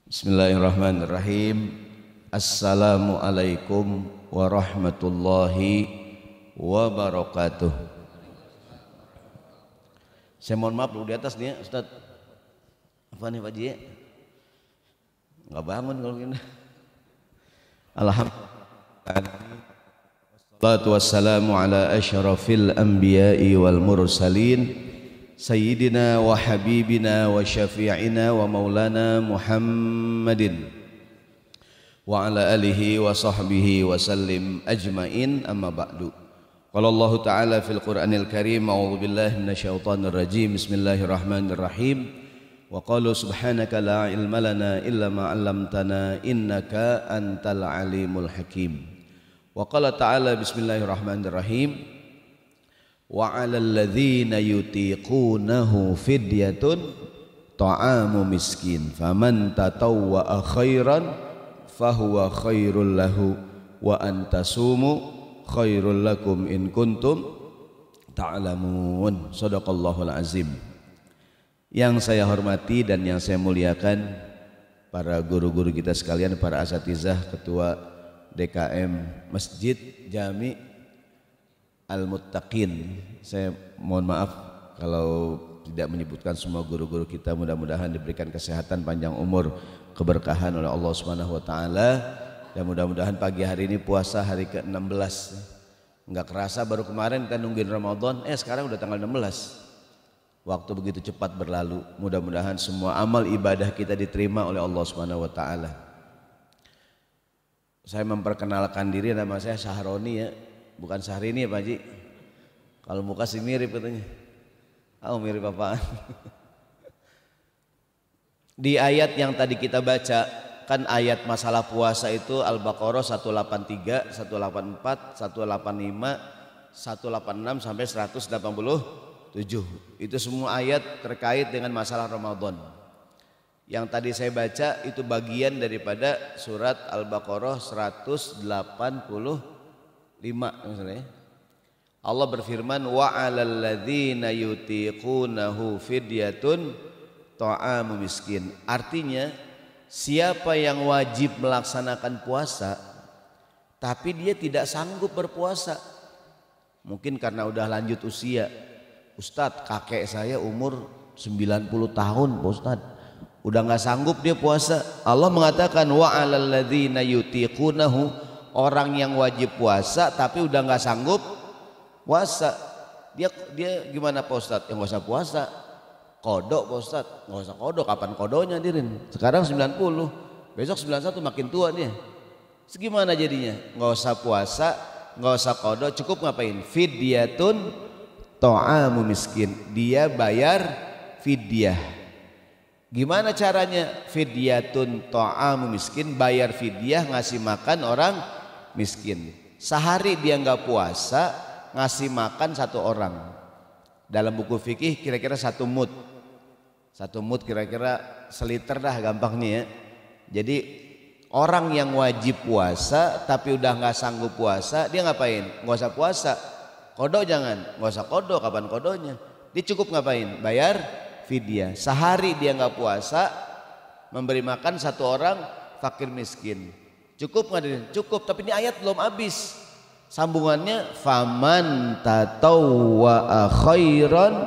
Bismillahirrahmanirrahim. Assalamualaikum warahmatullahi wabarakatuh. Saya mohon maaf dulu di atas nih ya, Ustaz. Apa nih Pak Ji? Nggak bangun kalau gini. Alhamdulillah. Wassalatu wassalamu ala asyrafil anbiya'i wal mursalin. Sayyidina wa habibina wa syafi'ina wa maulana Muhammadin wa ala alihi wa sahbihi wa sallim ajmain, amma ba'du. Qala Allah Ta'ala fil Qur'anil Karim, a'udzu billahi minasyaitonir rajim, bismillahirrahmanirrahim. Wa qalu subhanaka la ilma lana illa ma 'allamtana innaka antal alimul hakim. Wa qala ta'ala bismillahirrahmanirrahim, wa 'alal ladzina yutiqunahu fidyatun ta'amu miskin faman tatawwa'a khairan fahuwa khairul lahu wa antasumu khairul lakum in kuntum ta'lamun. Shadaqallahul azim. Yang saya hormati dan yang saya muliakan para guru-guru kita sekalian, para asatizah, ketua DKM Masjid Jami Al-Muttaqin. Saya mohon maaf kalau tidak menyebutkan semua guru-guru kita. Mudah-mudahan diberikan kesehatan, panjang umur, keberkahan oleh Allah Subhanahu wa taala. Dan mudah-mudahan pagi hari ini puasa hari ke-16. Enggak kerasa baru kemarin kita nungguin Ramadan, sekarang udah tanggal 16. Waktu begitu cepat berlalu. Mudah-mudahan semua amal ibadah kita diterima oleh Allah Subhanahu wa taala. Saya memperkenalkan diri, nama saya Syahroni ya. Bukan Syahrini ya Pak Haji. Kalau muka sih mirip katanya. Mirip apaan? Di ayat yang tadi kita baca, kan ayat masalah puasa itu Al-Baqarah 183, 184, 185, 186 sampai 187. Itu semua ayat terkait dengan masalah Ramadan. Yang tadi saya baca itu bagian daripada surat Al-Baqarah 185 misalnya. Allah berfirman, wa 'alal ladzina yutiqunahu fidyatun ta'amu miskin. Artinya siapa yang wajib melaksanakan puasa tapi dia tidak sanggup berpuasa, mungkin karena udah lanjut usia. Ustadz, kakek saya umur 90 tahun Pak Ustadz, udah gak sanggup dia puasa. Allah mengatakan wa 'alal ladzina yutiqunahu, orang yang wajib puasa tapi udah nggak sanggup puasa, dia gimana Pak Ustadz? Yang nggak usah puasa, kodok Pak Ustadz. Nggak usah kodok, kapan kodonya dirin? Sekarang 90, besok 91, makin tua dia. Segimana jadinya? Nggak usah puasa, nggak usah kodok, cukup ngapain? Fidyatun ta'amu miskin, dia bayar fidyah. Gimana caranya? Fidyatun ta'amu miskin, bayar fidyah, ngasih makan orang miskin. Sehari dia nggak puasa, ngasih makan satu orang. Dalam buku fikih kira-kira satu mud kira-kira seliter dah gampangnya ya. Jadi orang yang wajib puasa tapi udah nggak sanggup puasa, dia ngapain? Nggak usah puasa, kodok jangan, nggak usah kodok, kapan kodonya? Dia cukup ngapain? Bayar fidyah. Sehari dia nggak puasa, memberi makan satu orang fakir miskin. Cukup nggak? Cukup. Tapi ini ayat belum habis. Sambungannya, faman tatawwa'a khairan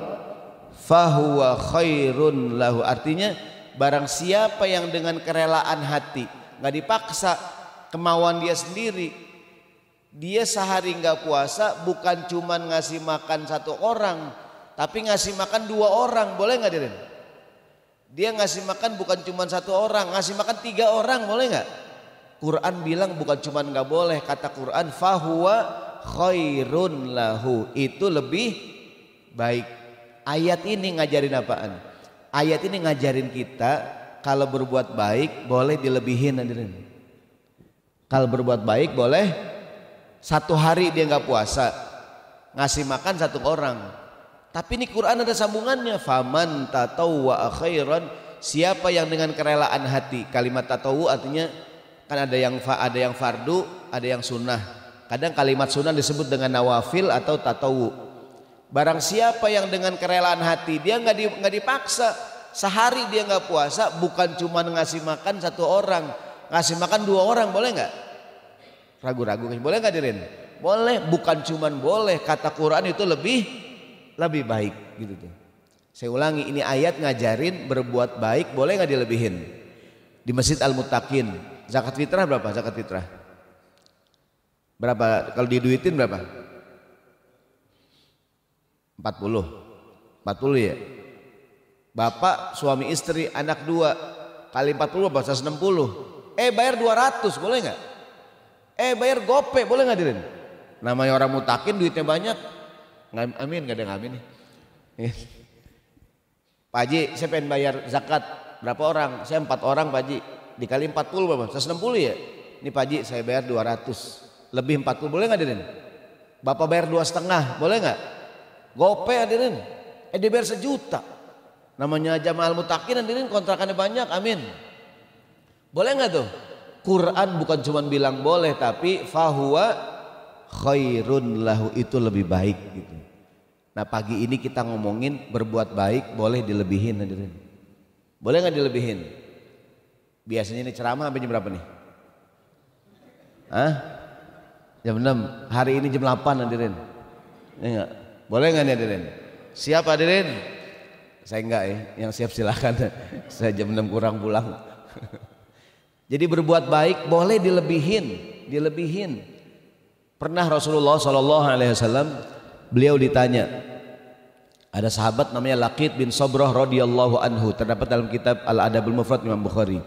fahuwa khairun lahu. Artinya barang siapa yang dengan kerelaan hati, nggak dipaksa, kemauan dia sendiri, dia sehari nggak puasa, bukan cuman ngasih makan satu orang, tapi ngasih makan dua orang. Boleh nggak Dirin? Dia ngasih makan bukan cuma satu orang, ngasih makan 3 orang, boleh nggak? Quran bilang bukan cuma nggak boleh, kata Quran fahuwa khairun lahu, itu lebih baik. Ayat ini ngajarin apaan? Ayat ini ngajarin kita kalau berbuat baik boleh dilebihin. Kalau berbuat baik boleh satu hari dia nggak puasa, ngasih makan satu orang. Tapi ini Quran ada sambungannya, faman tatawwa'a khairan, siapa yang dengan kerelaan hati. Kalimat tatawu artinya kan ada yang fardu, ada yang sunnah. Kadang kalimat sunnah disebut dengan nawafil atau tatawu. Barang siapa yang dengan kerelaan hati, dia nggak dipaksa, Sehari dia nggak puasa bukan cuma ngasih makan satu orang, ngasih makan 2 orang, boleh nggak? Ragu-ragu, boleh nggak hadirin? Boleh, bukan cuma boleh, kata Quran itu lebih baik gitu tuh. Saya ulangi, ini ayat ngajarin berbuat baik, boleh nggak dilebihin? Di Masjid Al-Muttaqin, zakat fitrah berapa? Zakat fitrah berapa? Kalau diduitin berapa? 40 ya. Bapak, suami istri, anak 2 kali 40 berapa? 160. Bayar 200, boleh nggak? Bayar gope, boleh nggak hadirin? Namanya orang mutakin duitnya banyak. Amin, nggak ada yang amin nih. Pak Haji, saya pengen bayar zakat berapa orang? Saya 4 orang Pak Haji, dikali 40 berapa? 160 ya. Ini Pak Haji saya bayar 200, lebih 40, boleh nggak hadirin? Bapak bayar 2,5, boleh nggak? Gope hadirin, dia bayar 1 juta. Namanya jamaah mutakin hadirin, kontrakannya banyak, amin. Boleh nggak tuh? Quran bukan cuma bilang boleh, tapi fahuwa khairun lahu, itu lebih baik gitu. Nah pagi ini kita ngomongin berbuat baik boleh dilebihin hadirin. Boleh nggak dilebihin? Biasanya ini ceramah sampai jam berapa nih? Jam 6. Hari ini jam 8 hadirin. Ya, boleh nggak nih hadirin? Siap hadirin? Saya enggak ya, yang siap silakan. Saya jam 6 kurang pulang. Jadi berbuat baik boleh dilebihin. Pernah Rasulullah SAW beliau ditanya, ada sahabat namanya Laqit bin Sabrah radhiyallahu anhu, terdapat dalam kitab Al-Adabul Mufrad Imam Bukhari.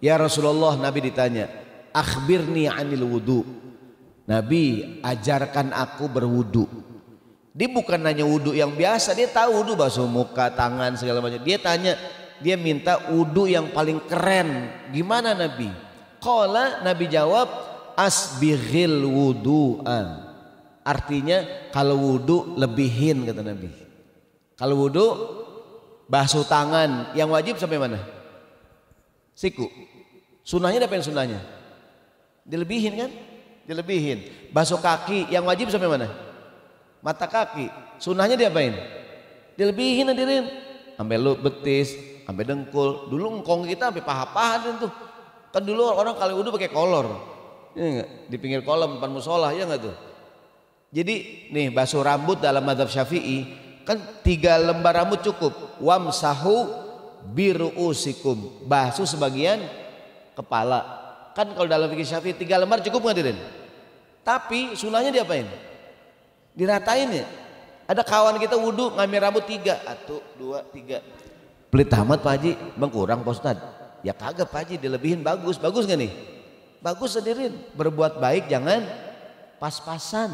Ya Rasulullah, Nabi ditanya, akhbirni anil wudu. Nabi, ajarkan aku berwudu. Dia bukan nanya wudu yang biasa, dia tahu wudu basuh muka, tangan segala macam. Dia minta wudu yang paling keren. Gimana Nabi? Qala, Nabi jawab, asbighil wudu'an. Artinya kalau wudu lebihin, kata Nabi. Kalau wudu basuh tangan yang wajib sampai mana? Siku. Sunahnya apa yang sunahnya? Dilebihin kan? Dilebihin. Basuh kaki yang wajib sampai mana? Mata kaki. Sunahnya diapain? Dilebihin hadirin. Sampai lu betis, sampai dengkul. Dulu engkong kita sampai paha-paha tuh. Kan dulu orang kalau wudu pakai kolor. Ya enggak? Di pinggir kolam depan musola, ya enggak tuh? Jadi nih basuh rambut dalam mazhab Syafi'i kan 3 lembar rambut cukup. Wamsahu biruusikum, basuh sebagian kepala. Kan kalau dalam fikih Syafi'i 3 lembar cukup nggak hadirin? Tapi sunahnya diapain? Diratain ya. Ada kawan kita wudu ngambil rambut 3, 1, 2, 3. Pelit amat Pak Haji, bang kurang Pak Ustad. Ya kagak Pak Haji, dilebihin bagus nggak nih? Bagus hadirin. Berbuat baik jangan pas-pasan.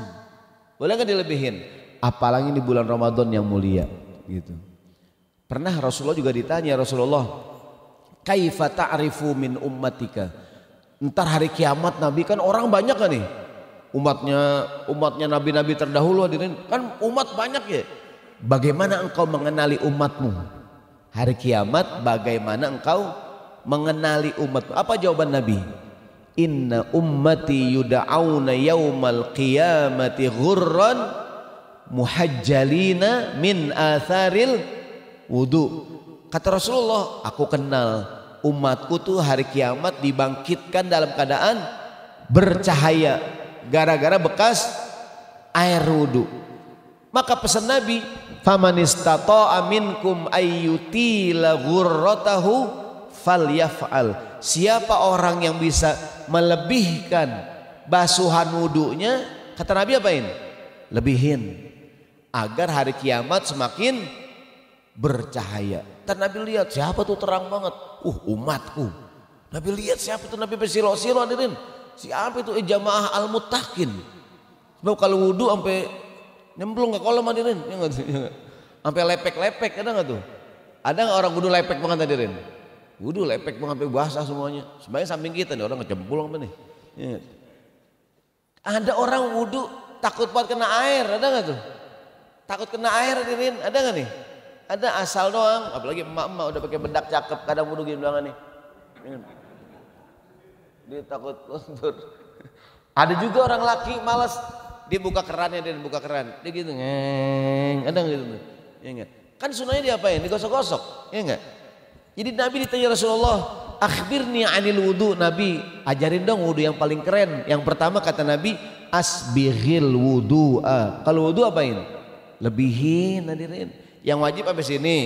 Boleh nggak dilebihin? Apalagi di bulan Ramadan yang mulia gitu. Pernah Rasulullah juga ditanya, Rasulullah, kaifa ta'rifu min ummatika? Ntar hari kiamat Nabi kan orang banyak kan nih, umatnya nabi-nabi terdahulu hadirin, kan umat banyak ya. Bagaimana engkau mengenali umatmu? Hari kiamat bagaimana engkau mengenali umatmu? Apa jawaban Nabi? Inna ummati yuda'auna yaumal qiyamati ghurran muhajjalina min atharil wudu. Kata Rasulullah, aku kenal umatku tuh hari kiamat dibangkitkan dalam keadaan bercahaya gara-gara bekas air wudu. Maka pesan Nabi, faman istata'a minkum ayyutila ghurratahu falyaf'al. Siapa orang yang bisa melebihkan basuhan wudunya, kata Nabi apain? Lebihin, agar hari kiamat semakin bercahaya. Dan Nabi lihat siapa tuh terang banget, umatku. Nabi lihat siapa tuh, Nabi bersilo-silo hadirin. Siapa itu? Jamaah Al-Muttaqin. Sebab kalau wudu sampai nyemplung ke kolam hadirin, ya enggak? Sampai lepek-lepek, ada enggak tuh? Ada enggak orang wudu lepek banget hadirin? Wudu lepek banget sampai basah semuanya. Sebenarnya samping kita nih orang ngecemplung apa nih? Ya. Ada orang wudu takut banget kena air, ada enggak tuh? Takut kena air hadirin, ada enggak nih? Ada, asal doang, apalagi emak-emak udah pakai bedak cakep, kadang wudu gini belakang nih. Dia takut luntur. Ada juga orang laki malas, dia buka kerannya, dia buka keran, dia gitu, ada nggak gitu? Ya enggak? Kan sunahnya diapain? Digosok-gosok, ya enggak? Jadi Nabi ditanya Rasulullah, akhbirni anil wudu. Nabi ajarin dong wudu yang paling keren. Yang pertama kata Nabi, asbighil wudu'a. Kalau wudu apain? Lebihin hadirin. Yang wajib sampai sini,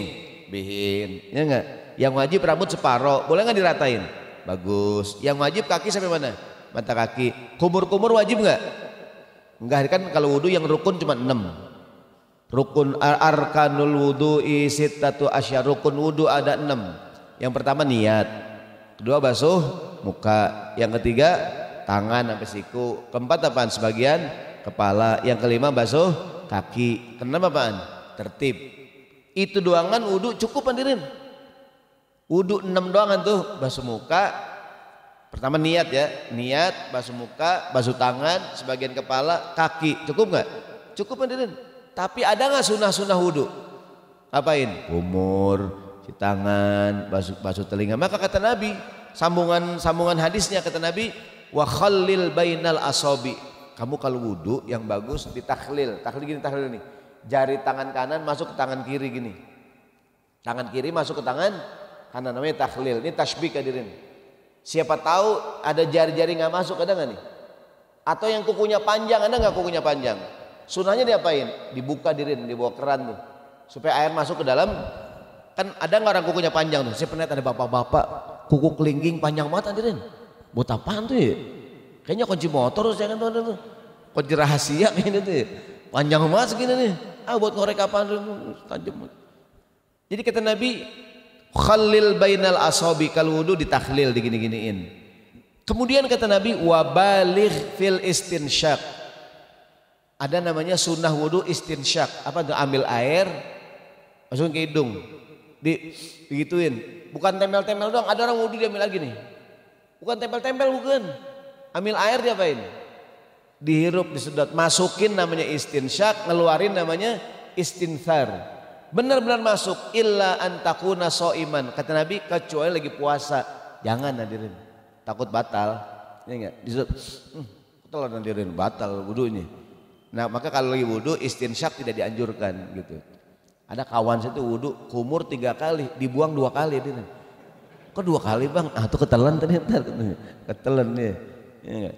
bihin, ya enggak? Yang wajib rambut separoh, boleh nggak diratain? Bagus. Yang wajib kaki sampai mana? Mata kaki. Kumur-kumur wajib nggak? Enggak, kan kalau wudu yang rukun cuma 6. Rukun arkanul wudu'i sittatu asyar. Rukun wudu ada 6. Yang pertama niat, kedua basuh muka, yang ketiga tangan sampai siku, keempat apaan? Sebagian kepala, yang kelima basuh kaki, keenam apaan? Tertib. Itu doangan wudu cukup hadirin. Wudu 6 doangan tuh, basuh muka, pertama niat ya, niat, basuh muka, basuh tangan, sebagian kepala, kaki, cukup nggak? Cukup hadirin. Tapi ada nggak sunnah-sunnah wudu? Apain? Kumur, cuci tangan, basuh telinga. Maka kata Nabi, sambungan hadisnya kata Nabi, wa khallil bainal asabi. Kamu kalau wudu yang bagus ditakhlil. Takhlil gini, takhlil nih. Jari tangan kanan masuk ke tangan kiri gini. Tangan kiri masuk ke tangan kanan, namanya takhlil. Ini tasbih hadirin. Siapa tahu ada jari-jari nggak masuk, ada nggak nih? Atau yang kukunya panjang, ada nggak kukunya panjang? Sunahnya diapain? Dibuka hadirin, dibawa keran tuh. Supaya air masuk ke dalam. Kan ada nggak orang kukunya panjang tuh? Saya pernah ada bapak-bapak kuku kelingking panjang banget hadirin. Buat apaan tuh ya? Kayaknya kunci motor jangan tuh. Kunci rahasia kayaknya tuh ya. Panjang banget segini nih. Buat ngorek apaan tuh? Tajam. Jadi kata Nabi, khallil bainal asabi, kalau wudu ditakhlil, digini-giniin. Kemudian kata Nabi, wabaligh fil istinsyaq. Ada namanya sunnah wudu istinsyaq. Apa tuh? Ambil air, masukin ke hidung. Digituin, bukan tempel-tempel doang. Ada orang wudu dia ambil lagi nih, bukan tempel-tempel, bukan. Ambil air diapain? Dihirup, disedot, masukin namanya istinsyaq, ngeluarin namanya istinthar. Benar-benar masuk. Illa antakuna so'iman, kata Nabi, kecuali lagi puasa. Jangan hadirin, takut batal. Ya enggak? Disedot, telan hadirin, batal wudunya. Nah maka kalau lagi wudu istinsyaq tidak dianjurkan gitu. Ada kawan saya tuh wudu kumur 3 kali, dibuang 2 kali dia. Kok 2 kali bang? Tuh ketelan ternyata, ketelan dia. Ya.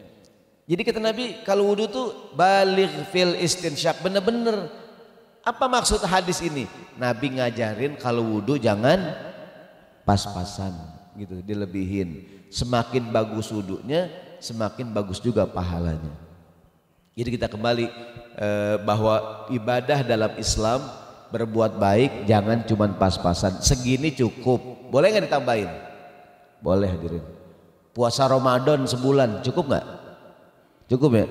Jadi kata Nabi kalau wudu tuh baligh fil istinsyaq, bener-bener. Apa maksud hadis ini? Nabi ngajarin kalau wudu jangan pas-pasan gitu, dilebihin. Semakin bagus wudunya, semakin bagus juga pahalanya. Jadi kita kembali bahwa ibadah dalam Islam, berbuat baik jangan cuman pas-pasan. Segini cukup. Boleh nggak ditambahin? Boleh hadirin. Puasa Ramadan sebulan cukup nggak? Cukup ya.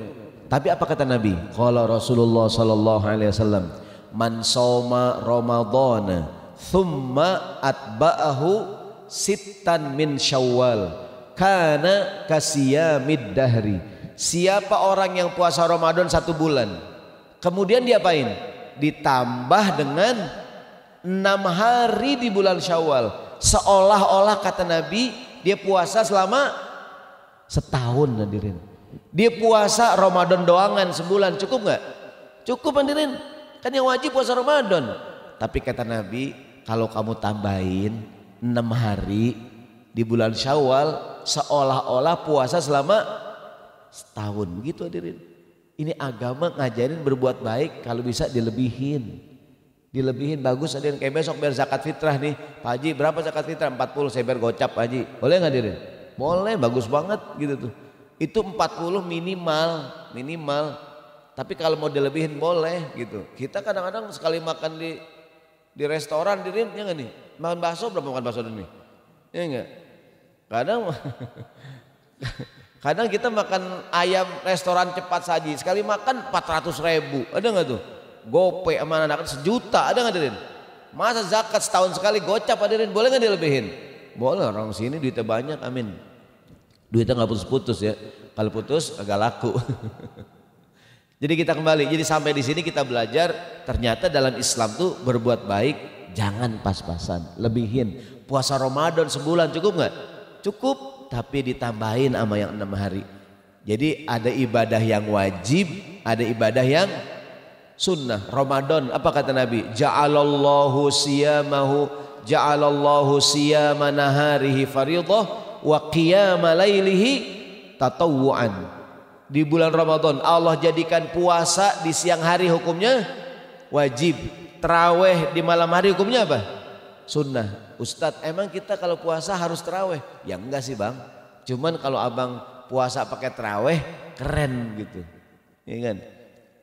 Tapi apa kata Nabi? Qala Rasulullah sallallahu alaihi wasallam, man shoma Ramadhana thumma atba'ahu sittan min Syawal kana kasiyamid dahri. Siapa orang yang puasa Ramadan 1 bulan, kemudian diapain? Ditambah dengan 6 hari di bulan Syawal, seolah-olah kata Nabi dia puasa selama setahun hadirin. Dia puasa Ramadan doangan sebulan, cukup nggak? Cukup hadirin, kan yang wajib puasa Ramadan. Tapi kata Nabi kalau kamu tambahin 6 hari di bulan Syawal, seolah-olah puasa selama setahun gitu hadirin. Ini agama ngajarin berbuat baik, kalau bisa dilebihin. Dilebihin bagus hadirin. Kayak besok biar zakat fitrah nih, Pak Haji berapa zakat fitrah? 40, saya biar gocap Pak Haji. Boleh nggak hadirin? Boleh, bagus banget gitu tuh. Itu 40 minimal. Tapi kalau mau dilebihin boleh gitu. Kita kadang-kadang sekali makan di restoran hadirin, ya nggak nih? Makan bakso berapa makan bakso nih? Ya nggak? Kadang kita makan ayam restoran cepat saji, sekali makan 400.000, ada nggak tuh? Gope sama anak 1 juta, ada nggak hadirin? Masa zakat setahun sekali gocap hadirin, boleh nggak dilebihin? Boleh, orang sini duitnya banyak, amin. Duitnya nggak putus-putus ya, kalau putus agak laku. Jadi kita kembali, jadi sampai di sini kita belajar ternyata dalam Islam tuh berbuat baik jangan pas-pasan, lebihin. Puasa Ramadan sebulan cukup nggak? Cukup. Tapi ditambahin sama yang 6 hari. Jadi ada ibadah yang wajib, ada ibadah yang sunnah. Ramadan apa kata Nabi? Ja'alallahu siyamahu ja'alallahu siyama naharihi fardhah wa qiyama lailihi tatawwu'an. Di bulan Ramadan Allah jadikan puasa di siang hari hukumnya wajib, tarawih di malam hari hukumnya apa? Sunnah. Ustadz, emang kita kalau puasa harus tarawih? Ya enggak sih bang, cuman kalau abang puasa pakai tarawih keren gitu, ya kan?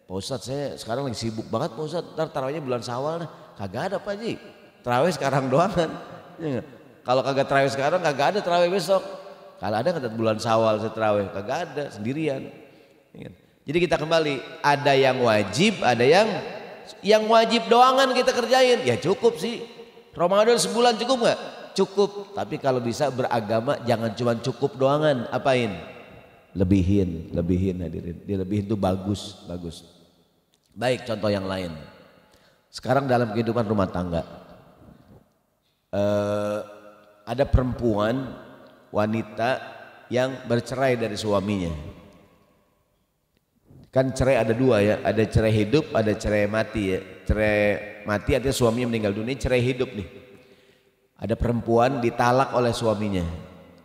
Pak Ustadz, saya sekarang lagi sibuk banget Pak Ustadz, ntar tarawihnya bulan Syawal. Kagak ada Pak Ji, tarawih sekarang doang kan, ya, kalau kagak tarawih sekarang kagak ada tarawih besok. Kalau ada kata bulan Syawal saya tarawih, kagak ada, sendirian, ya. Jadi kita kembali, ada yang wajib, ada yang wajib doangan kita kerjain, ya cukup sih. Ramadan sebulan cukup nggak? Cukup, tapi kalau bisa beragama jangan cuma cukup doangan, apain? Lebihin hadirin, dilebihin itu bagus. Baik, contoh yang lain. Sekarang dalam kehidupan rumah tangga, ada perempuan, wanita yang bercerai dari suaminya. Kan cerai ada dua ya, ada cerai hidup, ada cerai mati ya. Cerai mati artinya suaminya meninggal dunia, cerai hidup nih. Ada perempuan ditalak oleh suaminya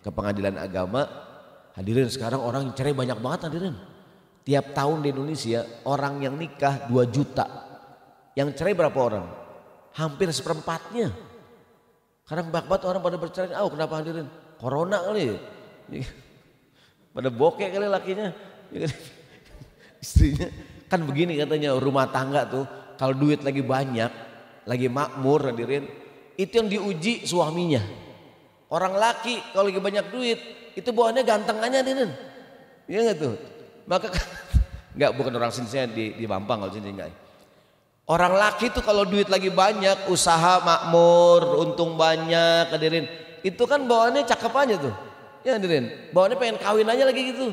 ke pengadilan agama. Hadirin, sekarang orang cerai banyak banget hadirin. Tiap tahun di Indonesia orang yang nikah 2 juta. Yang cerai berapa orang? Hampir seperempatnya. Kadang banget orang pada bercerai. Kenapa hadirin? Corona kali ya. Pada bokeh kali lakinya. Istrinya kan begini katanya, rumah tangga tuh kalau duit lagi banyak, lagi makmur hadirin, itu yang diuji suaminya. Orang laki kalau lagi banyak duit itu bawaannya gantengannya hadirin, iya nggak tuh? Maka nggak, bukan orang sini, saya di Mampang, kalau sini enggak. Orang laki tuh kalau duit lagi banyak, usaha makmur, untung banyak hadirin, itu kan bawaannya cakep aja tuh, ya hadirin, bawaannya pengen kawin aja lagi gitu.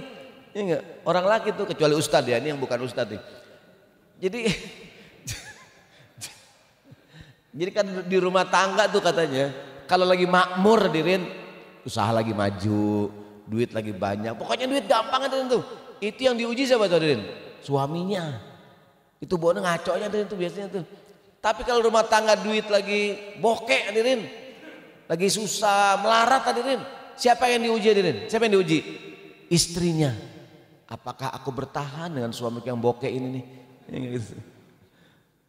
Ya enggak? Orang laki tuh, kecuali ustadz ya, ini yang bukan ustadz nih. Jadi kan di rumah tangga tuh katanya kalau lagi makmur hadirin, usaha lagi maju, duit lagi banyak, pokoknya duit gampang hadirin tuh. Itu yang diuji siapa tuh hadirin? Suaminya. Itu bawaannya ngaco aja hadirin tuh biasanya tuh. Tapi kalau rumah tangga duit lagi bokeh hadirin, lagi susah, melarat hadirin, siapa yang diuji hadirin? Siapa yang diuji? Istrinya. Apakah aku bertahan dengan suamiku yang bokeh ini nih? Ya, gitu.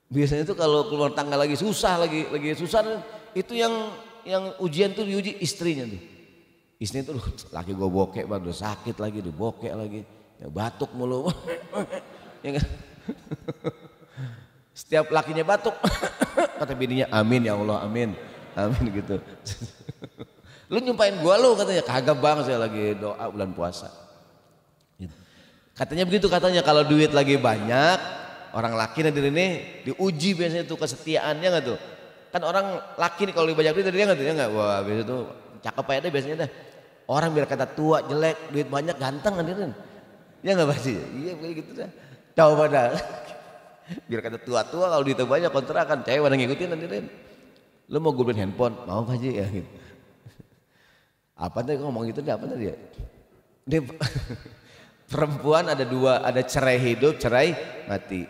Biasanya itu kalau keluar tangga lagi susah, lagi susah, itu yang ujian tuh diuji istrinya tuh. Istrinya tuh, laki gue bokeh, udah sakit lagi, udah bokeh lagi, ya batuk mulu. Ya, setiap lakinya batuk, kata bininya, amin ya Allah, amin gitu. Lu nyumpain gua lu katanya, kagak bang, saya lagi doa bulan puasa. Katanya begitu, katanya kalau duit lagi banyak, orang laki nanti ini diuji biasanya tuh kesetiaannya nggak tuh. Kan orang laki nih kalau lebih banyak duit dia nggak tuh, ya nggak? Wah biasanya tuh cakep aja deh biasanya dah. Orang biar kata tua jelek, duit banyak ganteng hadirin. Ya nggak pasti? Iya gitu dah. Coba dah. Biar kata tua-tua kalau duitnya banyak kontrakan, cewek pada ngikutin hadirin. Lu mau gue beliin handphone, mau Pak Haji ya gitu. Apa tadi ngomong gitu deh, apa tadi ya? Dia perempuan ada 2, ada cerai hidup, cerai mati.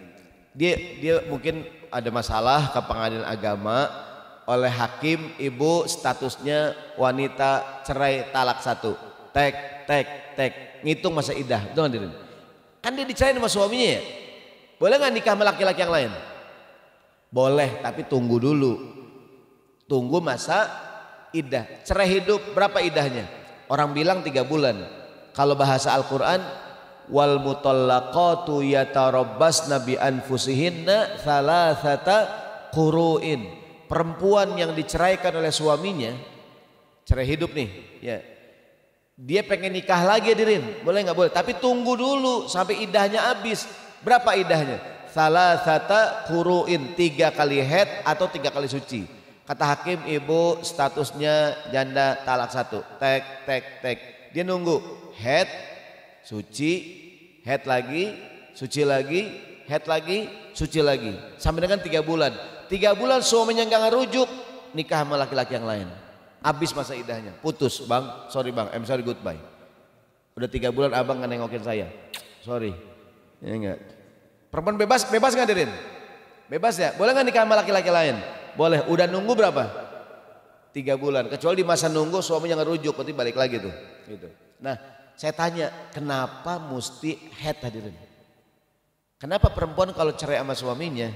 Dia mungkin ada masalah ke pengadilan agama, oleh hakim ibu statusnya wanita cerai talak 1. Tek, ngitung masa iddah, betul hadirin? Kan dia dicerai sama suaminya ya? Boleh nggak nikah sama laki-laki yang lain? Boleh, tapi tunggu dulu. Tunggu masa iddah. Cerai hidup berapa iddahnya? Orang bilang 3 bulan. Kalau bahasa Al-Quran, wal mutallaqatu yatarabbasna bi anfusihinna thalathata quru'in. Perempuan yang diceraikan oleh suaminya, cerai hidup nih, ya. Dia pengen nikah lagi hadirin, boleh nggak? Boleh, tapi tunggu dulu sampai iddahnya habis. Berapa iddahnya? Thalathata quru'in, 3 kali haid atau 3 kali suci. Kata hakim, ibu statusnya janda talak 1. Tek. Dia nunggu haid, suci, haid lagi, suci lagi, haid lagi, suci lagi. Sampai dengan 3 bulan. 3 bulan suaminya nggak ngerujuk, nikah sama laki-laki yang lain. Habis masa idahnya, putus bang, sorry bang, I'm sorry goodbye. Udah 3 bulan abang nggak nengokin saya, sorry. Ya enggak. Perempuan bebas nggak hadirin? Bebas ya, boleh nggak nikah sama laki-laki lain? Boleh. Udah nunggu berapa? 3 bulan. Kecuali di masa nunggu suaminya ngerujuk, nanti balik lagi tuh. Gitu. Nah, saya tanya, kenapa mesti head hadirin? Kenapa perempuan kalau cerai sama suaminya,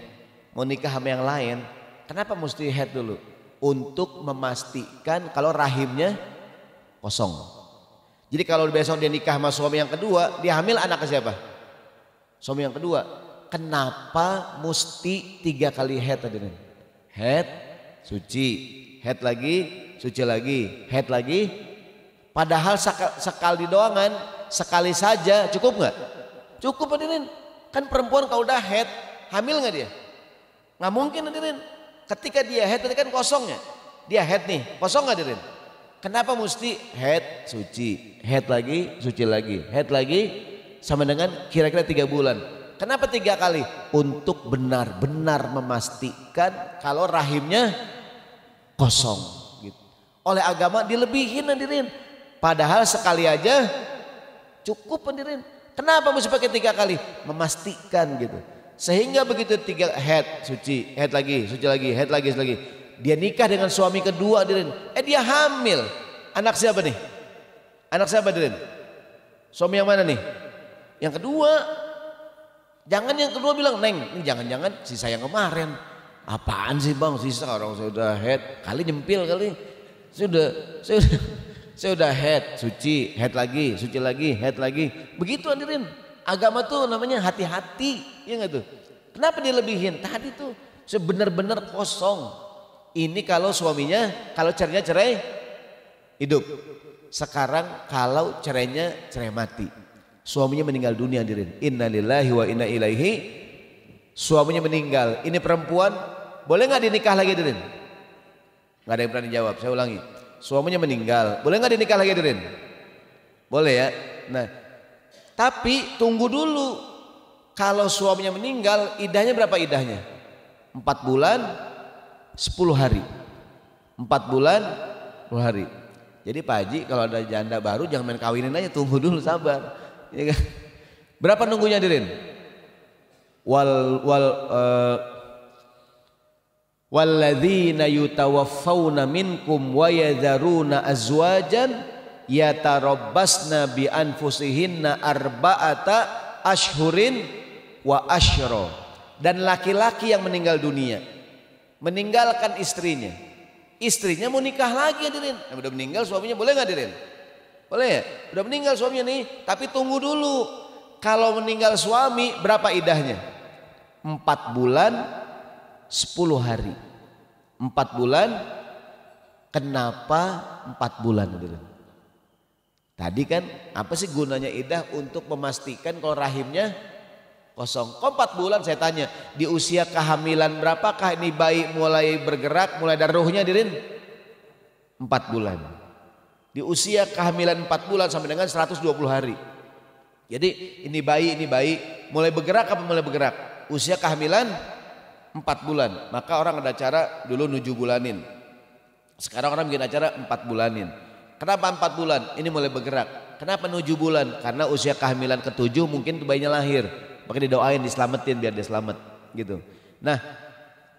mau nikah sama yang lain, kenapa mesti head dulu? Untuk memastikan kalau rahimnya kosong. Jadi kalau besok dia nikah sama suami yang kedua, dia hamil anaknya siapa? Suami yang kedua. Kenapa mesti 3 kali head hadirin? Head, suci, head lagi, suci lagi, head lagi. Padahal sekali doangan, sekali saja cukup nggak? Cukup hadirin. Kan perempuan kalau udah head, hamil nggak dia? Nggak mungkin hadirin. Ketika dia head tadi kan kosongnya. Dia head nih, kosong nggak hadirin? Kenapa mesti head, suci, head lagi, suci lagi, head lagi, sama dengan kira-kira 3 bulan. Kenapa 3 kali? Untuk benar-benar memastikan kalau rahimnya kosong. Gitu. Oleh agama dilebihin hadirin. Padahal sekali aja cukup hadirin. Kenapa mesti pakai 3 kali? Memastikan gitu. Sehingga begitu 3 head, suci, head lagi, suci lagi, head lagi, suci lagi. Dia nikah dengan suami kedua hadirin. Dia hamil. Anak siapa nih? Anak siapa hadirin? Suami yang mana nih? Yang kedua. Jangan yang kedua bilang, Neng, ini jangan-jangan sisa yang kemarin. Apaan sih bang, sisa orang saya udah head. Kali nyempil kali. Saya udah head, suci, head lagi, suci lagi, head lagi. Begitu hadirin. Agama tuh namanya hati-hati, ya nggak tuh? Kenapa dilebihin? Tadi tuh sebenar-benar kosong. Ini kalau suaminya, kalau cerainya cerai hidup. Sekarang kalau cerainya cerai mati, suaminya meninggal dunia hadirin. Innalillahi wa inna ilaihi. Suaminya meninggal. Ini perempuan boleh nggak dinikah lagi hadirin? Nggak ada yang berani jawab. Saya ulangi. Suaminya meninggal, boleh nggak dinikah lagi hadirin? Boleh ya. Nah, tapi tunggu dulu. Kalau suaminya meninggal, idahnya berapa idahnya? 4 bulan 10 hari. 4 bulan 10 hari. Jadi Pak Haji kalau ada janda baru jangan main kawinin aja, tunggu dulu, sabar. Ya kan? Berapa nunggunya hadirin? Walladzina yutawaffawna minkum wa yadharuna azwajan yatarabbasna bi anfusihinna arba'ata ashhurin wa asyra. Dan laki-laki yang meninggal dunia meninggalkan istrinya, istrinya mau nikah lagi hadirin. Udah meninggal suaminya, boleh nggak hadirin? Boleh ya? Udah meninggal suaminya nih, tapi tunggu dulu. Kalau meninggal suami berapa idahnya? 4 bulan 10 hari. 4 bulan. Kenapa 4 bulan hadirin? Tadi kan apa sih gunanya idah? Untuk memastikan kalau rahimnya kosong. Kok 4 bulan saya tanya? Di usia kehamilan berapakah ini bayi mulai bergerak, mulai dari ruhnya hadirin? 4 bulan. Di usia kehamilan 4 bulan sampai dengan 120 hari. Jadi ini bayi mulai bergerak apa mulai bergerak? Usia kehamilan 4 bulan. Maka orang ada acara dulu 7 bulanin. Sekarang orang bikin acara 4 bulanin. Kenapa 4 bulan? Ini mulai bergerak. Kenapa 7 bulan? Karena usia kehamilan ke-7 mungkin bayinya lahir. Maka didoain, diselamatin biar dia selamat gitu. Nah,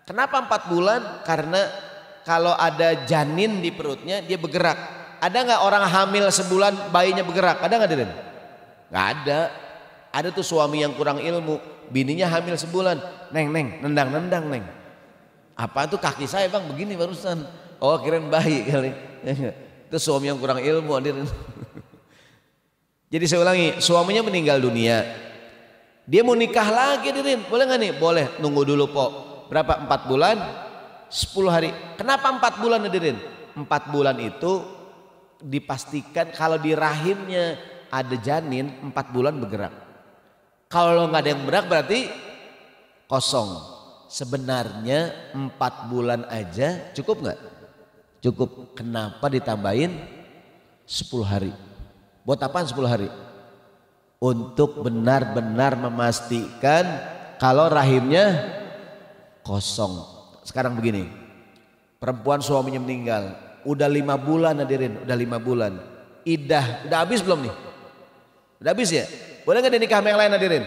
kenapa 4 bulan? Karena kalau ada janin di perutnya dia bergerak. Ada nggak orang hamil sebulan bayinya bergerak? Ada nggak hadirin? Nggak ada. Ada tuh suami yang kurang ilmu, bininya hamil sebulan. Neng, nendang, neng. Apa tuh kaki saya bang begini barusan? Oh kirain bayi kali. Itu suami yang kurang ilmu hadirin. Jadi saya ulangi, suaminya meninggal dunia. Dia mau nikah lagi hadirin, boleh nggak nih? Boleh, nunggu dulu Pok. Berapa? 4 bulan 10 hari. Kenapa 4 bulan hadirin? 4 bulan itu dipastikan kalau di rahimnya ada janin 4 bulan bergerak. Kalau nggak ada yang bergerak berarti kosong. Sebenarnya 4 bulan aja cukup nggak? Cukup. Kenapa ditambahin 10 hari? Buat apaan 10 hari? Untuk benar-benar memastikan kalau rahimnya kosong. Sekarang begini, perempuan suaminya meninggal, udah 5 bulan hadirin, udah 5 bulan. Idah, udah habis belum nih? Udah habis ya? Boleh nggak dia nikah sama yang lain hadirin?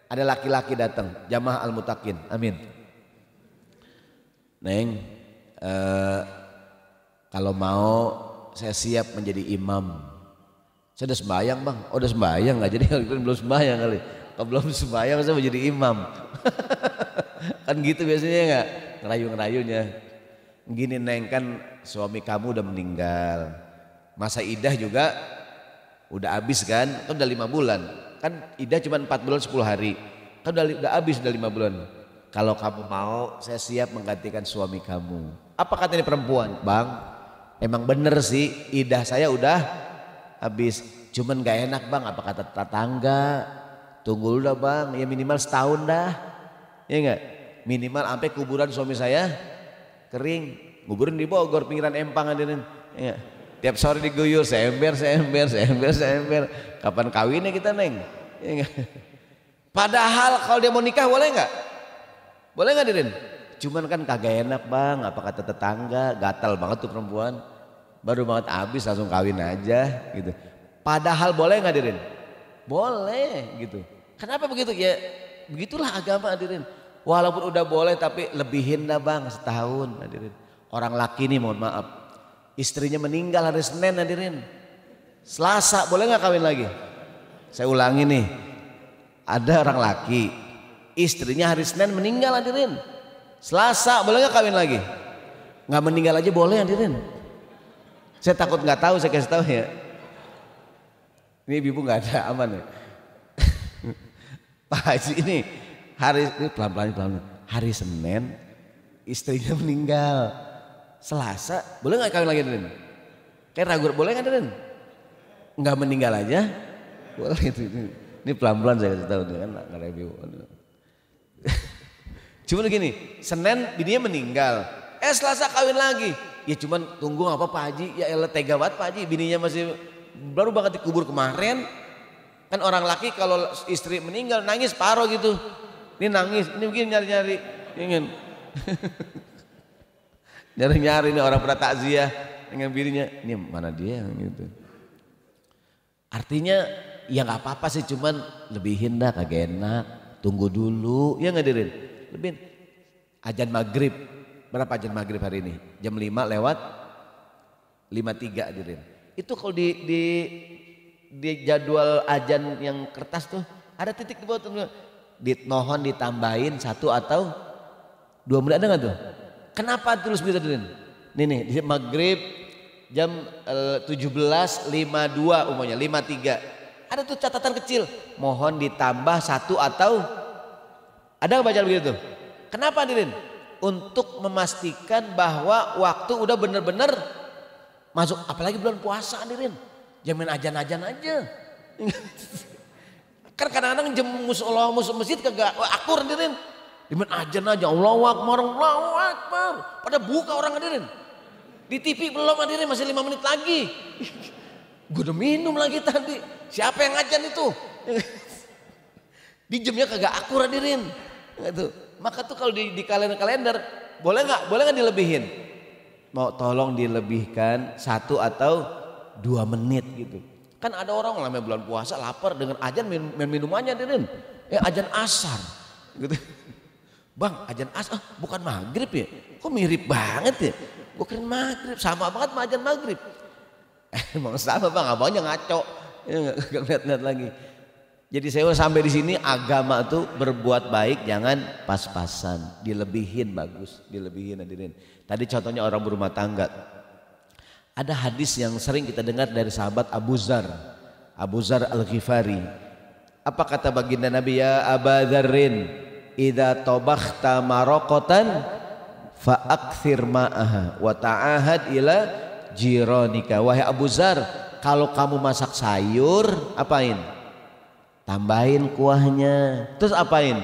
Ada laki-laki datang, jamaah al-mutakin, amin. Neng, Kalau mau saya siap menjadi imam. Saya udah sembahyang bang, oh udah sembahyang nggak jadi belum sembahyang kali. Kalau belum sembahyang saya mau jadi imam. Kan gitu biasanya nggak, ngerayu-ngerayunya. Gini neng, kan suami kamu udah meninggal, masa idah juga udah habis kan udah 5 bulan. Kan idah cuma 4 bulan 10 hari, kan udah habis udah 5 bulan. Kalau kamu mau saya siap menggantikan suami kamu. Apa kata ini perempuan? Bang, emang bener sih idah saya udah habis, cuman gak enak bang, apa kata tetangga, tunggu dulu dah bang, ya minimal setahun dah, ya enggak, minimal sampai kuburan suami saya kering. Kuburan di Bogor pinggiran Empang hadirin, ya. Tiap sore diguyur, saya ember, kapan kawinnya kita neng, ya enggak? Padahal kalau dia mau nikah boleh nggak? Boleh nggak hadirin? Cuman kan kagak enak bang, apa kata tetangga, gatal banget tuh perempuan, baru banget habis langsung kawin aja gitu. Padahal boleh nggak hadirin? Boleh gitu. Kenapa begitu? Ya begitulah agama hadirin. Walaupun udah boleh tapi lebihin dah bang setahun hadirin. Orang laki nih mohon maaf, istrinya meninggal hari Senin hadirin, Selasa boleh nggak kawin lagi? Saya ulangi nih, ada orang laki istrinya hari Senin meninggal hadirin, Selasa boleh nggak kawin lagi? Nggak meninggal aja boleh hadirin. Saya takut nggak tahu, saya kasih tahu ya. Ini ibu nggak ada, aman ya. Pak Haji ini hari ini pelan-pelan hari Senin istrinya meninggal, Selasa boleh nggak kawin lagi hadirin? Kayak ragu boleh nggak hadirin? Nggak meninggal aja boleh itu. Ini pelan-pelan saya kasih tahu kan nggak review. Cuman gini, Senin bininya meninggal, Selasa kawin lagi. Ya cuman tunggu apa Pak Haji, ya elah tega banget Pak Haji, bininya masih baru banget dikubur kemarin. Kan orang laki kalau istri meninggal nangis paro gitu. Ini nangis, ini mungkin nyari-nyari ingin. Nyari-nyari nih orang pada takziah dengan bininya, ini mana dia gitu. Artinya ya nggak apa-apa sih, cuman lebihin dah kagak enak. Tunggu dulu, ya nggak hadirin? Lebihin. Azan maghrib, berapa azan maghrib hari ini? Jam 5 lewat 53 hadirin. Itu kalau di jadwal azan yang kertas tuh ada titik di bawah tuh. Mohon ditambahin 1 atau 2 menit, ada nggak tuh? Kenapa tulis begitu hadirin? Nih di maghrib jam 17.52 umumnya 53. Ada tuh catatan kecil, mohon ditambah 1 atau ada baca begitu tuh. Kenapa hadirin? Untuk memastikan bahwa waktu udah bener-bener masuk, apalagi bulan puasa hadirin. Jamin ajan-ajan aja. Kan kadang-kadang jam musola masjid kagak akur hadirin. Jamin ajan aja, Allahu Akbar, Allahu Akbar. Pada buka orang hadirin. Di TV belum hadirin, masih 5 menit lagi. Gue udah minum lagi tadi. Siapa yang ngajan itu? Di jamnya kagak akur hadirin. Gitu. Maka tuh kalau di kalender boleh nggak dilebihin? Mau tolong dilebihkan 1 atau 2 menit gitu. Kan ada orang namanya bulan puasa lapar, dengan ajan minumannya hadirin. Ajan asar gitu. Bang, ajan asar bukan maghrib ya? Kok mirip banget ya? Gue kira maghrib, sama banget sama ajan maghrib. Emang sama bang, abangnya ngaco, nggak lihat-lihat lagi. Jadi saya sampai di sini agama tuh berbuat baik jangan pas-pasan, dilebihin bagus, dilebihin hadirin. Tadi contohnya orang berumah tangga. Ada hadis yang sering kita dengar dari sahabat Abu Zar Al-Ghifari. Apa kata baginda Nabi? Ya Aba Dzarrin, idza tabakhta maraqatan fa aktsir ma'aha wa ta'ahad ila jiranika. Wahai Abu Zar, kalau kamu masak sayur, apain? Tambahin kuahnya. Terus apain?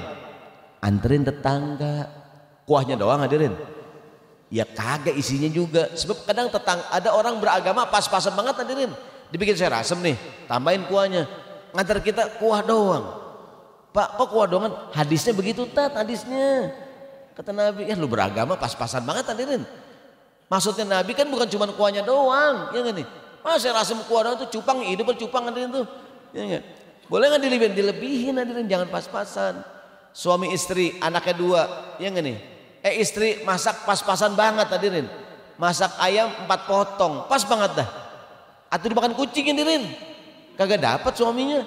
Anterin tetangga. Kuahnya doang hadirin? Ya kagak, isinya juga. Sebab kadang ada orang beragama pas-pasan banget hadirin. Dibikin saya rasem nih, tambahin kuahnya. Ngantar kita kuah doang. Pak, kok kuah doang? Hadisnya begitu tat, hadisnya. Kata Nabi, ya lu beragama pas-pasan banget hadirin. Maksudnya Nabi kan bukan cuma kuahnya doang, ya nggak nih? Saya rasem kuah doang tuh cupang, hidup bercupang hadirin tuh, ya nggak? Boleh nggak dilebihin hadirin, jangan pas-pasan. Suami istri, anaknya 2, ya nggak nih? Istri masak pas-pasan banget hadirin. masak ayam 4 potong, pas banget dah. Atau dimakan kucing Dirin, kagak dapat suaminya.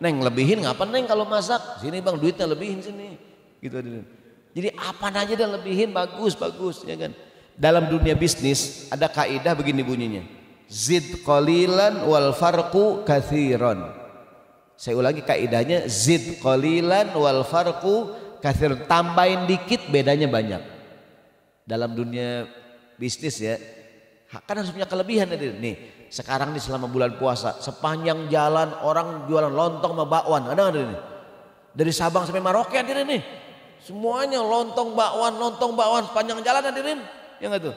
Neng lebihin ngapa neng kalau masak? Sini bang duitnya lebihin sini, gitu Dirin. Jadi apa aja dan lebihin bagus ya kan. Dalam dunia bisnis ada kaidah begini bunyinya. Zid qalilan wal farqu katsiran. Saya ulangi kaidahnya, zid qalilan wal farqu katsiran. Tambahin dikit bedanya banyak. Dalam dunia bisnis ya, kan harus punya kelebihan ya. Nih, sekarang nih selama bulan puasa, sepanjang jalan orang jualan lontong sama bakwan. Ada nggak ini? Dari Sabang sampai Merauke hadirin nih. Semuanya lontong bakwan sepanjang jalan hadirin. Ya nggak tuh?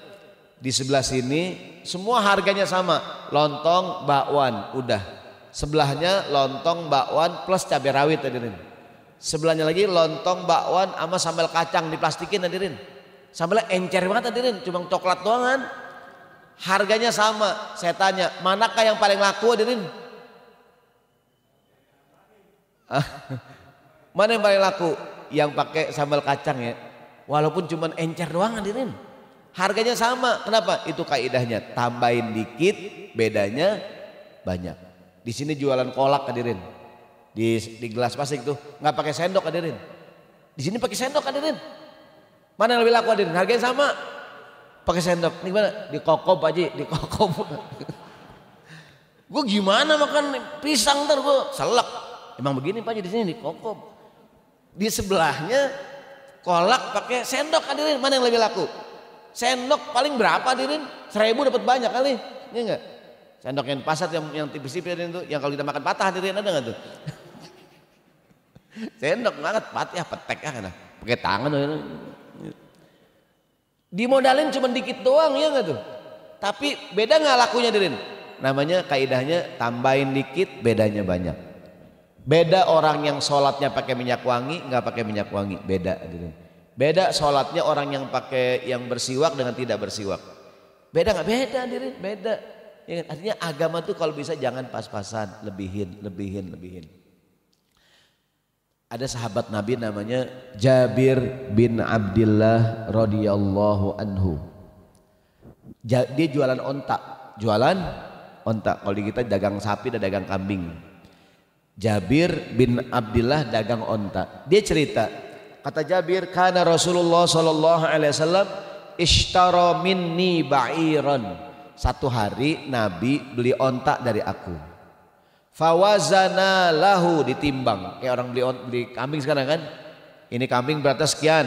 Di sebelah sini semua harganya sama, lontong bakwan udah. Sebelahnya lontong bakwan plus cabai rawit hadirin. Sebelahnya lagi lontong bakwan sama sambal kacang diplastikin hadirin. Sambalnya encer banget hadirin, cuma coklat doang kan. Harganya sama. Saya tanya, manakah yang paling laku hadirin? Mana yang paling laku? Yang pakai sambal kacang ya. Walaupun cuma encer doang hadirin. Harganya sama. Kenapa? Itu kaidahnya. Tambahin dikit, bedanya banyak. Di sini jualan kolak hadirin. Di gelas plastik tuh nggak pakai sendok hadirin. Di sini pakai sendok hadirin. Mana yang lebih laku hadirin? Harganya sama. Pakai sendok. Ini gimana? Dikokop aja, dikokop. Gue gimana makan pisang ntar gue selek. Emang begini Pak di sini dikokop. Di sebelahnya kolak pakai sendok hadirin. Mana yang lebih laku? Sendok paling berapa hadirin? 1.000 dapat banyak kali. Ini enggak? Sendok yang pasar yang tipis-tipis itu, yang kalau kita makan patah hadirin, ada enggak tuh? Sendok banget patah petek ya kan. Pakai tangan. Dimodalin cuma dikit doang ya enggak tuh? Tapi beda enggak lakunya hadirin? Namanya kaidahnya tambahin dikit bedanya banyak. Beda orang yang sholatnya pakai minyak wangi nggak pakai minyak wangi, beda hadirin. Beda sholatnya orang yang pakai yang bersiwak dengan tidak bersiwak. Beda nggak? Beda hadirin, beda. Ya, artinya agama tuh kalau bisa jangan pas-pasan, lebihin. Ada sahabat Nabi namanya Jabir bin Abdullah radhiyallahu anhu. Dia jualan onta. Kalau di kita dagang sapi dan dagang kambing. Jabir bin Abdullah dagang onta. Dia cerita, kata Jabir, kana Rasulullah sallallahu alaihi wasallam ishtara minni ba'iran. Satu hari Nabi beli onta dari aku. Fawazana lahu, ditimbang. Kayak orang beli kambing sekarang kan. Ini kambing beratnya sekian,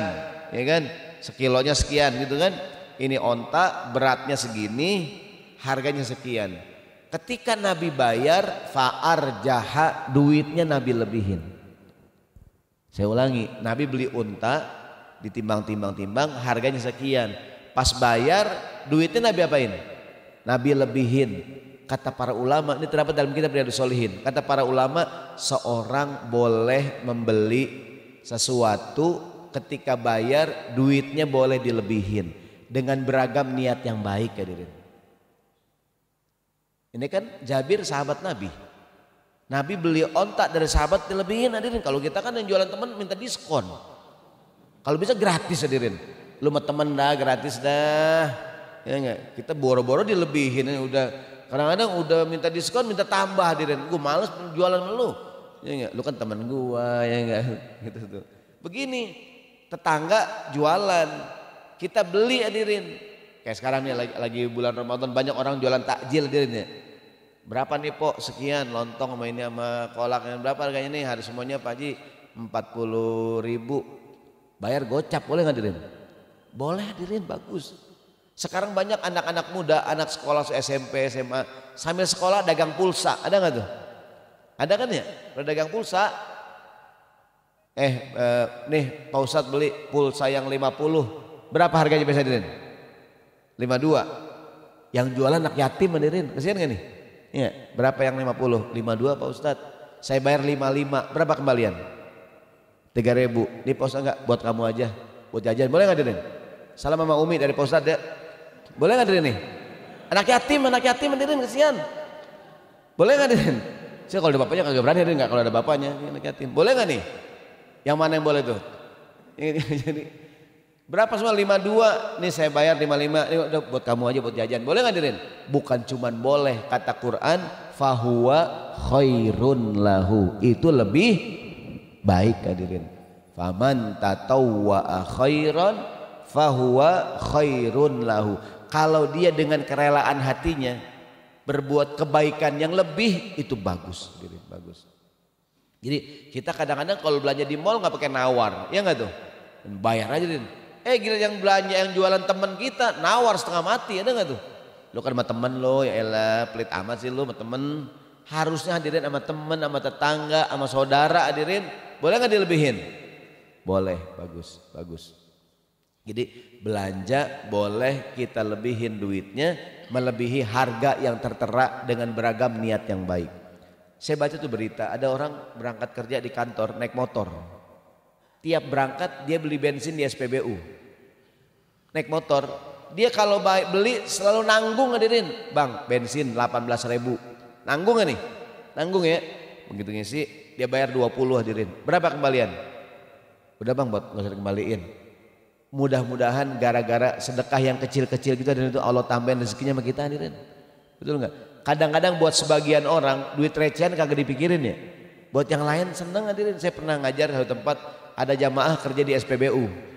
ya kan? Sekilonya sekian gitu kan. Ini onta beratnya segini, harganya sekian. Ketika Nabi bayar, fa'ar jaha, duitnya Nabi lebihin. Saya ulangi, Nabi beli unta, ditimbang, harganya sekian. Pas bayar, duitnya Nabi apain? Nabi lebihin. Kata para ulama, ini terdapat dalam kitab Riyadhus Shalihin. Kata para ulama, seorang boleh membeli sesuatu ketika bayar, duitnya boleh dilebihin dengan beragam niat yang baik hadirin. Ini kan Jabir sahabat Nabi. Nabi beli onta dari sahabat dilebihin hadirin. Kalau kita kan yang jualan teman minta diskon. Kalau bisa gratis hadirin. Lu sama temen dah gratis dah. Ya enggak? Kita boro-boro dilebihin udah. Kadang-kadang udah minta diskon minta tambah hadirin. Gue males jualan sama lu. Ya enggak? Lu kan teman gua ya enggak? Gitu tuh. Begini, tetangga jualan. Kita beli hadirin. Kayak sekarang nih lagi bulan Ramadan banyak orang jualan takjil hadirin ya. Berapa nih Pok? Sekian lontong sama ini sama kolak. Berapa harganya nih? Harus semuanya Pak Haji 40.000. Bayar gocap boleh nggak hadirin? Boleh hadirin, bagus. Sekarang banyak anak-anak muda, anak sekolah SMP, SMA sambil sekolah dagang pulsa. Ada nggak tuh? Ada kan ya? Udah dagang pulsa. Nih Pak Ustadz beli pulsa yang 50. Berapa harganya biasa hadirin? 52. Yang jualan anak yatim hadirin, kasihan gak nih? Iya, berapa yang 50? 52 Pak Ustadz. Saya bayar 55. Berapa kembalian? 3.000. Nih Pak Ustadz enggak, buat kamu aja, buat jajan. Boleh nggak hadirin? Salam sama Umi dari Pak Ustadz ya. Boleh nggak hadirin nih? Anak yatim hadirin, kasihan. Boleh nggak hadirin? Saya kalau ada bapaknya kagak berani hadirin, nggak kalau ada bapaknya. Anak yatim. Boleh nggak nih? Yang mana yang boleh tuh? Jadi Berapa semua? 52. Nih saya bayar 55. Ini udah buat kamu aja buat jajan. Boleh nggak hadirin? Bukan cuman boleh, kata Quran, fahuwa khairun lahu. Itu lebih baik hadirin. Faman tatawwa'a khairan fahuwa khairun lahu. Kalau dia dengan kerelaan hatinya berbuat kebaikan yang lebih, itu bagus, hadirin, bagus. Jadi kita kadang-kadang kalau belanja di mall nggak pakai nawar, ya nggak tuh? Bayar aja hadirin. Gila yang belanja yang jualan teman kita nawar setengah mati, ada nggak tuh? Lo kan sama temen lo, ya elah pelit amat sih lo sama temen. Harusnya hadirin sama temen, sama tetangga, sama saudara hadirin. Boleh nggak dilebihin? Boleh, bagus, bagus. Jadi belanja boleh kita lebihin duitnya, melebihi harga yang tertera dengan beragam niat yang baik. Saya baca tuh berita, ada orang berangkat kerja di kantor naik motor. Tiap berangkat dia beli bensin di SPBU. Naik motor, dia kalau beli selalu nanggung hadirin. Bang, bensin 18.000. Nanggung gak nih? Nanggung ya. Begitu ngisi, dia bayar 20 hadirin. Berapa kembalian? Udah bang, buat gak usah dikembaliin. Mudah-mudahan gara-gara sedekah yang kecil-kecil gitu hadirin, itu Allah tambahin rezekinya sama kita hadirin. Betul gak? Kadang-kadang buat sebagian orang duit recehan kagak dipikirin ya. Buat yang lain seneng hadirin. Saya pernah ngajar satu tempat, ada jamaah kerja di SPBU.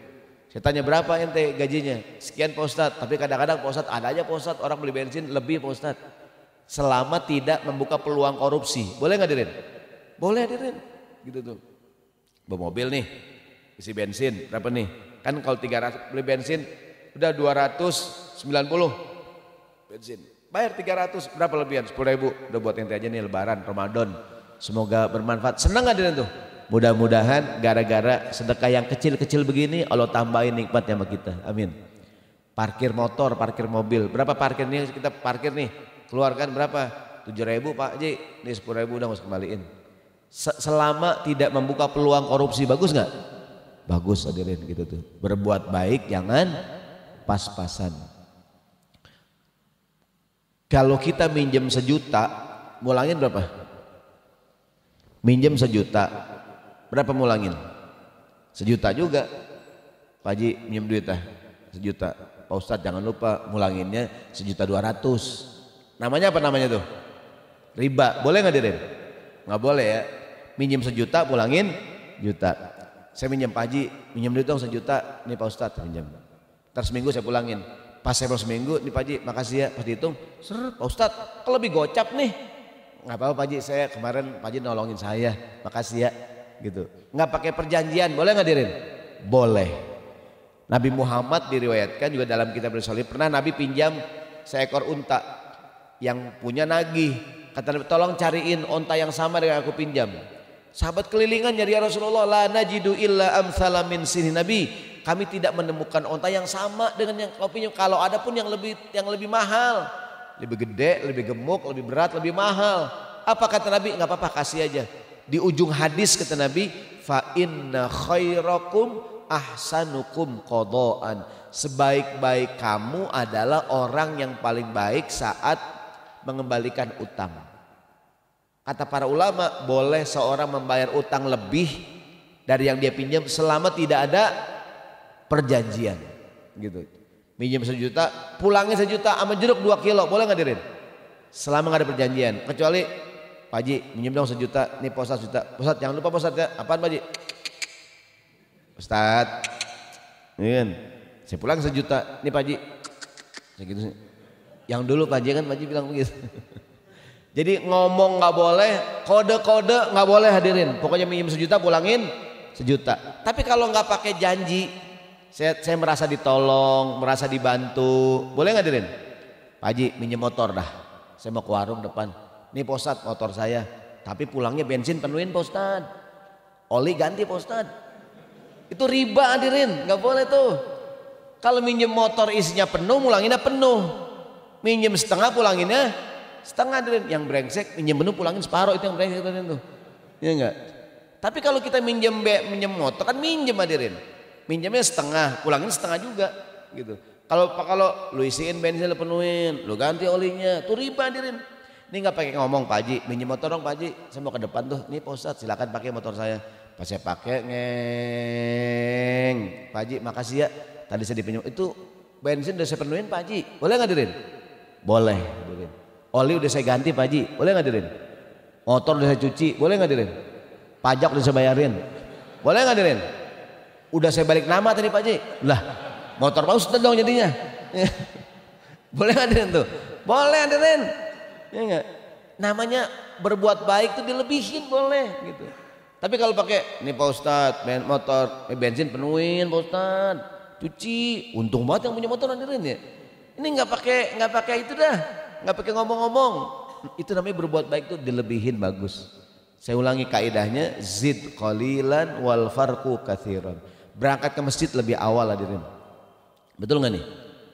Saya tanya berapa ente gajinya? Sekian Pak Ustadz. Tapi kadang-kadang Pak Ustadz ada aja Pak Ustadz orang beli bensin lebih Pak Ustadz. Selama tidak membuka peluang korupsi. Boleh nggak hadirin? Boleh hadirin. Gitu tuh. Bawa mobil nih, isi bensin berapa nih? Kan kalau 300 beli bensin udah 290 bensin. Bayar 300, berapa lebihan? 10.000. Udah buat ente aja nih lebaran, Ramadan. Semoga bermanfaat. Senang gak hadirin tuh? Mudah-mudahan gara-gara sedekah yang kecil-kecil begini Allah tambahin nikmatnya sama kita. Amin. Parkir motor, parkir mobil. Berapa parkir nih kita parkir nih? Keluarkan berapa? 7.000 Pak Ji. Nih 10.000 udah harus kembaliin. Selama tidak membuka peluang korupsi, bagus nggak? Bagus hadirin gitu tuh. Berbuat baik jangan pas-pasan. Kalau kita minjem 1 juta, mulangin berapa? Minjem 1 juta, berapa mulangin? 1 juta juga. Pak Haji minjem duit 1 juta. Pak Ustadz jangan lupa mulanginnya 1.200.000. Namanya apa namanya tuh? Riba. Boleh nggak hadirin? Nggak boleh ya. Minjem 1 juta, pulangin juta. Saya minjem Pak Haji, minjem duit dong 1 juta. Nih Pak Ustadz minjem. Ntar seminggu saya pulangin. Pas saya seminggu, nih Pak Haji makasih ya. Pas dihitung, seret Pak Ustadz kalau lebih gocap nih. Nggak apa-apa Pak Haji, saya kemarin Pak Haji nolongin saya. Makasih ya. Gitu. Nggak pakai perjanjian, boleh nggak hadirin? Boleh. Nabi Muhammad diriwayatkan juga dalam kitab Risalah pernah Nabi pinjam seekor unta yang punya nagih. Kata Nabi, tolong cariin unta yang sama dengan aku pinjam. Sahabat kelilingan nyari ya Rasulullah, la najidu illa amsala min sini Nabi. Kami tidak menemukan unta yang sama dengan yang kau pinjam. Kalau ada pun yang lebih mahal, lebih gede, lebih gemuk, lebih berat, lebih mahal. Apa kata Nabi? Nggak apa-apa, kasih aja. Di ujung hadis kata Nabi, fa inna khairakum ahsanukum qadaan. Sebaik-baik kamu adalah orang yang paling baik saat mengembalikan utang. Kata para ulama, boleh seorang membayar utang lebih dari yang dia pinjam selama tidak ada perjanjian. Gitu. Minjem 1 juta, pulangin 1 juta sama jeruk 2 kilo, boleh nggak hadirin? Selama nggak ada perjanjian. Kecuali Pak Haji minjem dong 1 juta, nih Pak Ustadz 1 juta. Pak Ustadz jangan lupa Pak Ustadz ya. Apaan Pak Haji? Ustadz, kan? Saya pulang 1 juta, nih Pak Haji. Segitu sih. Yang dulu Pak Haji kan Pak Haji bilang begitu. Jadi ngomong nggak boleh, kode-kode nggak boleh hadirin. Pokoknya minjem 1 juta, pulangin 1 juta. Tapi kalau nggak pakai janji, saya merasa ditolong, merasa dibantu, boleh nggak hadirin? Pak Haji minjem motor dah. Saya mau ke warung depan. Nih Pak Ustadz motor saya, tapi pulangnya bensin penuhin Pak Ustadz. Oli ganti Pak Ustadz. Itu riba hadirin, nggak boleh tuh. Kalau minjem motor isinya penuh, mulanginnya penuh. Minjem setengah, pulanginnya setengah hadirin. Yang brengsek minjem penuh, pulangin separuh, itu yang brengsek hadirin tuh. Iya enggak? Tapi kalau kita minjem motor kan minjem hadirin. Minjemnya setengah, pulangin setengah juga gitu. Kalau lu isiin bensin lu penuhin, lu ganti olinya, tuh riba hadirin. Ini nggak pakai ngomong Pak Haji, minjem motor dong Pak Haji, saya mau ke depan tuh. Nih Pak Ustadz silakan pakai motor saya. Pas saya pakai ngeng, Pak Haji makasih ya. tadi saya dipinjam itu bensin udah saya penuhin Pak Haji, boleh nggak Dirin? Boleh Dirin. Oli udah saya ganti Pak Haji, boleh nggak Dirin? Motor udah saya cuci, boleh nggak Dirin? Pajak udah saya bayarin, boleh nggak Dirin? Udah saya balik nama tadi Pak Haji, lah motor paus dong jadinya. Boleh nggak Dirin tuh? Boleh Dirin, ya nggak? Namanya berbuat baik tuh dilebihin boleh gitu. Tapi kalau pakai nih Pak Ustadz, motor bensin penuhin Pak Ustadz, cuci, untung banget yang punya motor Dirin ya. Ini nggak pakai itu dah, nggak pakai ngomong-ngomong. Itu namanya berbuat baik tuh dilebihin bagus. Saya ulangi kaidahnya, zid qalilan wal farqu katsiran. Berangkat ke masjid lebih awal Dirin. Betul nggak nih?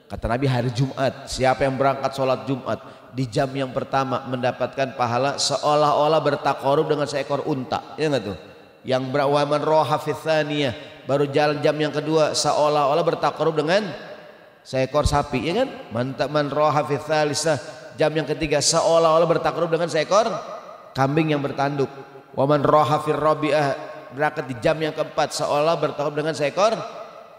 Kata Nabi hari Jumat, siapa yang berangkat sholat Jumat di jam yang pertama mendapatkan pahala seolah-olah bertakarub dengan seekor unta, ya nggak tuh? Yang berawaman roha fithaniyah, baru jalan jam yang kedua seolah-olah bertakarub dengan seekor sapi, ya kan? Man roha fithalisah, jam yang ketiga seolah-olah bertakarub dengan seekor kambing yang bertanduk. Waman roha firrabi'ah, berangkat di jam yang keempat seolah bertakarub dengan seekor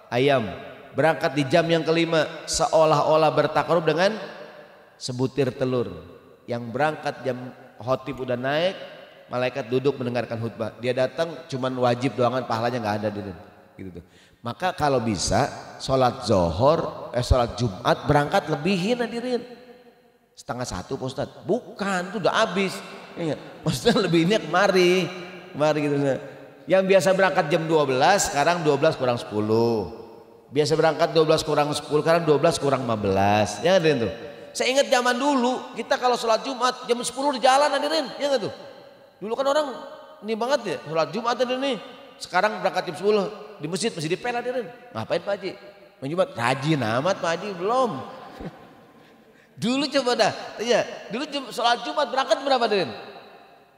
ayam. Berangkat di jam yang kelima seolah-olah bertakarub dengan sebutir telur. Yang berangkat jam khotib udah naik, malaikat duduk mendengarkan khutbah. Dia datang cuman wajib doangan, pahalanya nggak ada gitu tuh. Maka kalau bisa sholat sholat Jumat berangkat lebihin Hadirin. 12:30 Pak Ustadz. Bukan, itu udah habis. Ya, maksudnya lebihnya kemari gitu. Yang biasa berangkat jam 12 sekarang 12 kurang 10. Biasa berangkat 12 kurang 10, sekarang 12 kurang 15. Ya Hadirin tuh. Saya ingat zaman dulu kita kalau sholat Jumat jam 10 di jalan Hadirin, ya nggak tuh? Dulu kan orang ini banget ya sholat Jumat Hadirin nih. Sekarang berangkat jam 10 di masjid masih dipel Hadirin. Ngapain Pak Haji? Jumat rajin amat Pak Haji belum. Dulu coba dah, ya. Dulu sholat Jumat berangkat berapa Hadirin?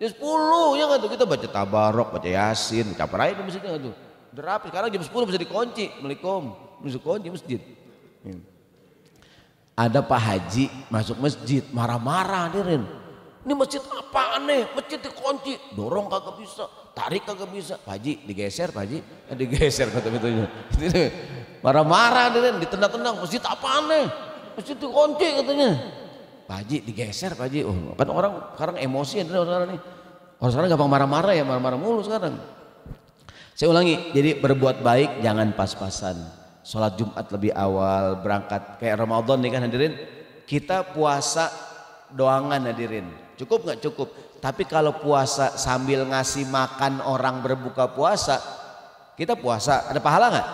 Jam 10 ya nggak tuh? Kita baca tabarok, baca yasin, capai di masjidnya nggak tuh? Udah rapi, sekarang jam 10 bisa dikunci. Assalamualaikum, masuk kunci masjid. Ada Pak Haji masuk masjid marah-marah Hadirin. Ini masjid apaan nih? Masjid dikunci, dorong kagak bisa, tarik kagak bisa. Pak Haji digeser, Pak Haji digeser kata betunya. Marah-marah Hadirin, ditendang-tendang. Masjid apaan nih? Masjid dikunci katanya. Pak Haji digeser Pak Haji. Oh, kan orang sekarang emosi orang nih. Orang sekarang gampang marah-marah ya, marah-marah mulu sekarang. Saya ulangi, jadi berbuat baik jangan pas-pasan. Sholat Jumat lebih awal, berangkat kayak Ramadan nih kan Hadirin. Kita puasa doangan Hadirin. Cukup nggak? Cukup. Tapi kalau puasa sambil ngasih makan orang berbuka puasa, kita puasa ada pahala nggak?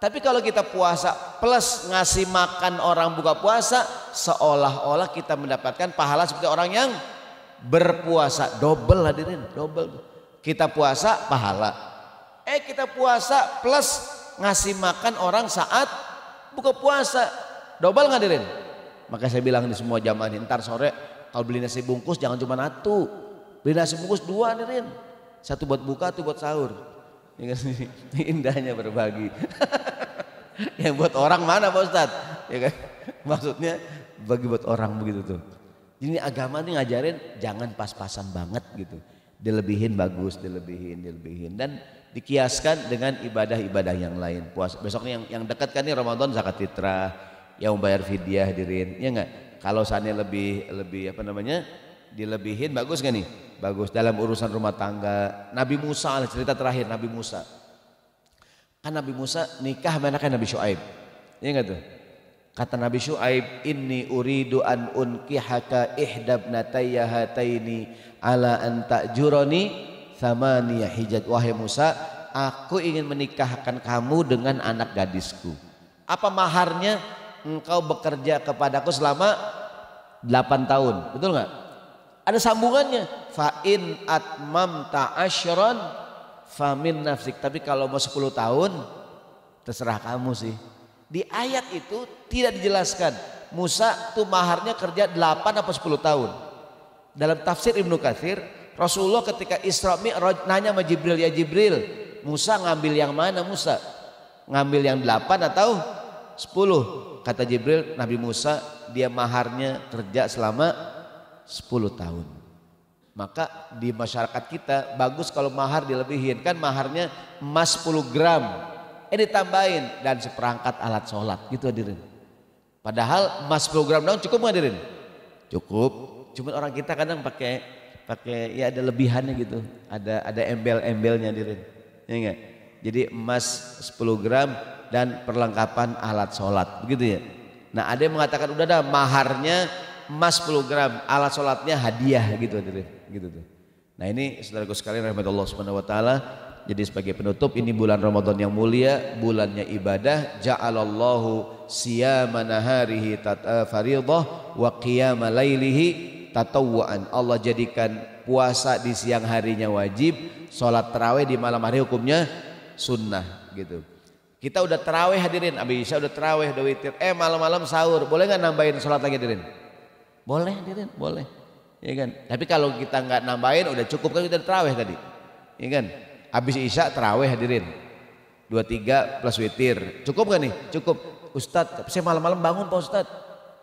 Tapi kalau kita puasa plus ngasih makan orang buka puasa, seolah-olah kita mendapatkan pahala seperti orang yang berpuasa. Double Hadirin, double. Kita puasa pahala. Kita puasa plus ngasih makan orang saat buka puasa, double nggak Hadirin? Maka saya bilang di semua jamaah ini, ntar sore kalau beli nasi bungkus jangan cuma satu, beli nasi bungkus 2 Hadirin, satu buat buka, satu buat sahur. Ini indahnya berbagi. Yang buat orang mana Pak Ustadz? Ya kan? Maksudnya bagi buat orang begitu tuh. Ini agama ini ngajarin jangan pas-pasan banget gitu. Dilebihin bagus, dilebihin dan dikiaskan dengan ibadah-ibadah yang lain. Puasa besoknya yang dekat kan nih Ramadan zakat fitrah, yang bayar fidyah Hadirin. Ya enggak? Kalau seandainya lebih apa namanya? Dilebihin bagus gak nih? Bagus dalam urusan rumah tangga. Nabi Musa, cerita terakhir Nabi Musa. Kan Nabi Musa nikah sama anaknya Nabi Syuaib. Ya enggak tuh? Kata Nabi Syuaib, inni uridu an unkihaka ihdabnatayya hataini ala an ta'jurani thamaniya hijat. Wahai Musa, aku ingin menikahkan kamu dengan anak gadisku. Apa maharnya? Engkau bekerja kepadaku selama 8 tahun. Betul nggak? Ada sambungannya. Fa in atmamta asyran famin nafsik. Tapi kalau mau 10 tahun terserah kamu sih. Di ayat itu tidak dijelaskan Musa tuh maharnya kerja 8 atau 10 tahun. Dalam tafsir Ibnu Katsir, Rasulullah ketika Isra Mi'raj nanya sama Jibril, ya Jibril, Musa ngambil yang mana Musa? Ngambil yang 8 atau 10? Kata Jibril, Nabi Musa dia maharnya kerja selama 10 tahun. Maka di masyarakat kita bagus kalau mahar dilebihin. Kan maharnya emas 10 gram. ditambahin dan seperangkat alat sholat gitu hadirin. Padahal emas 10 gram doang cukup nggak hadirin? Cukup. Cuma orang kita kadang pakai ya ada lebihannya gitu. Ada embel-embelnya hadirin. Ya enggak? Jadi emas 10 gram dan perlengkapan alat sholat begitu ya. Nah ada yang mengatakan udah dah maharnya emas 10 gram, alat sholatnya hadiah gitu hadirin. Gitu tuh. Nah ini saudaraku sekalian rahmatullah subhanahu wa ta'ala. Jadi sebagai penutup ini bulan Ramadan yang mulia, bulannya ibadah. Ja'alallahu siyama naharihi faridah wa qiyama lailihi tatawwa'an. Allah jadikan puasa di siang harinya wajib, sholat tarawih di malam hari hukumnya sunnah gitu. Kita udah tarawih hadirin, Abi Isya udah tarawih, udah witir. Malam-malam sahur, boleh nggak nambahin sholat lagi hadirin? Boleh hadirin, boleh. Ya kan? Tapi kalau kita nggak nambahin udah cukup kan kita tarawih tadi. Ya kan? Habis Isya tarawih hadirin. 23 plus witir. Cukup gak nih? Cukup. Ustadz, saya malam-malam bangun Pak Ustadz.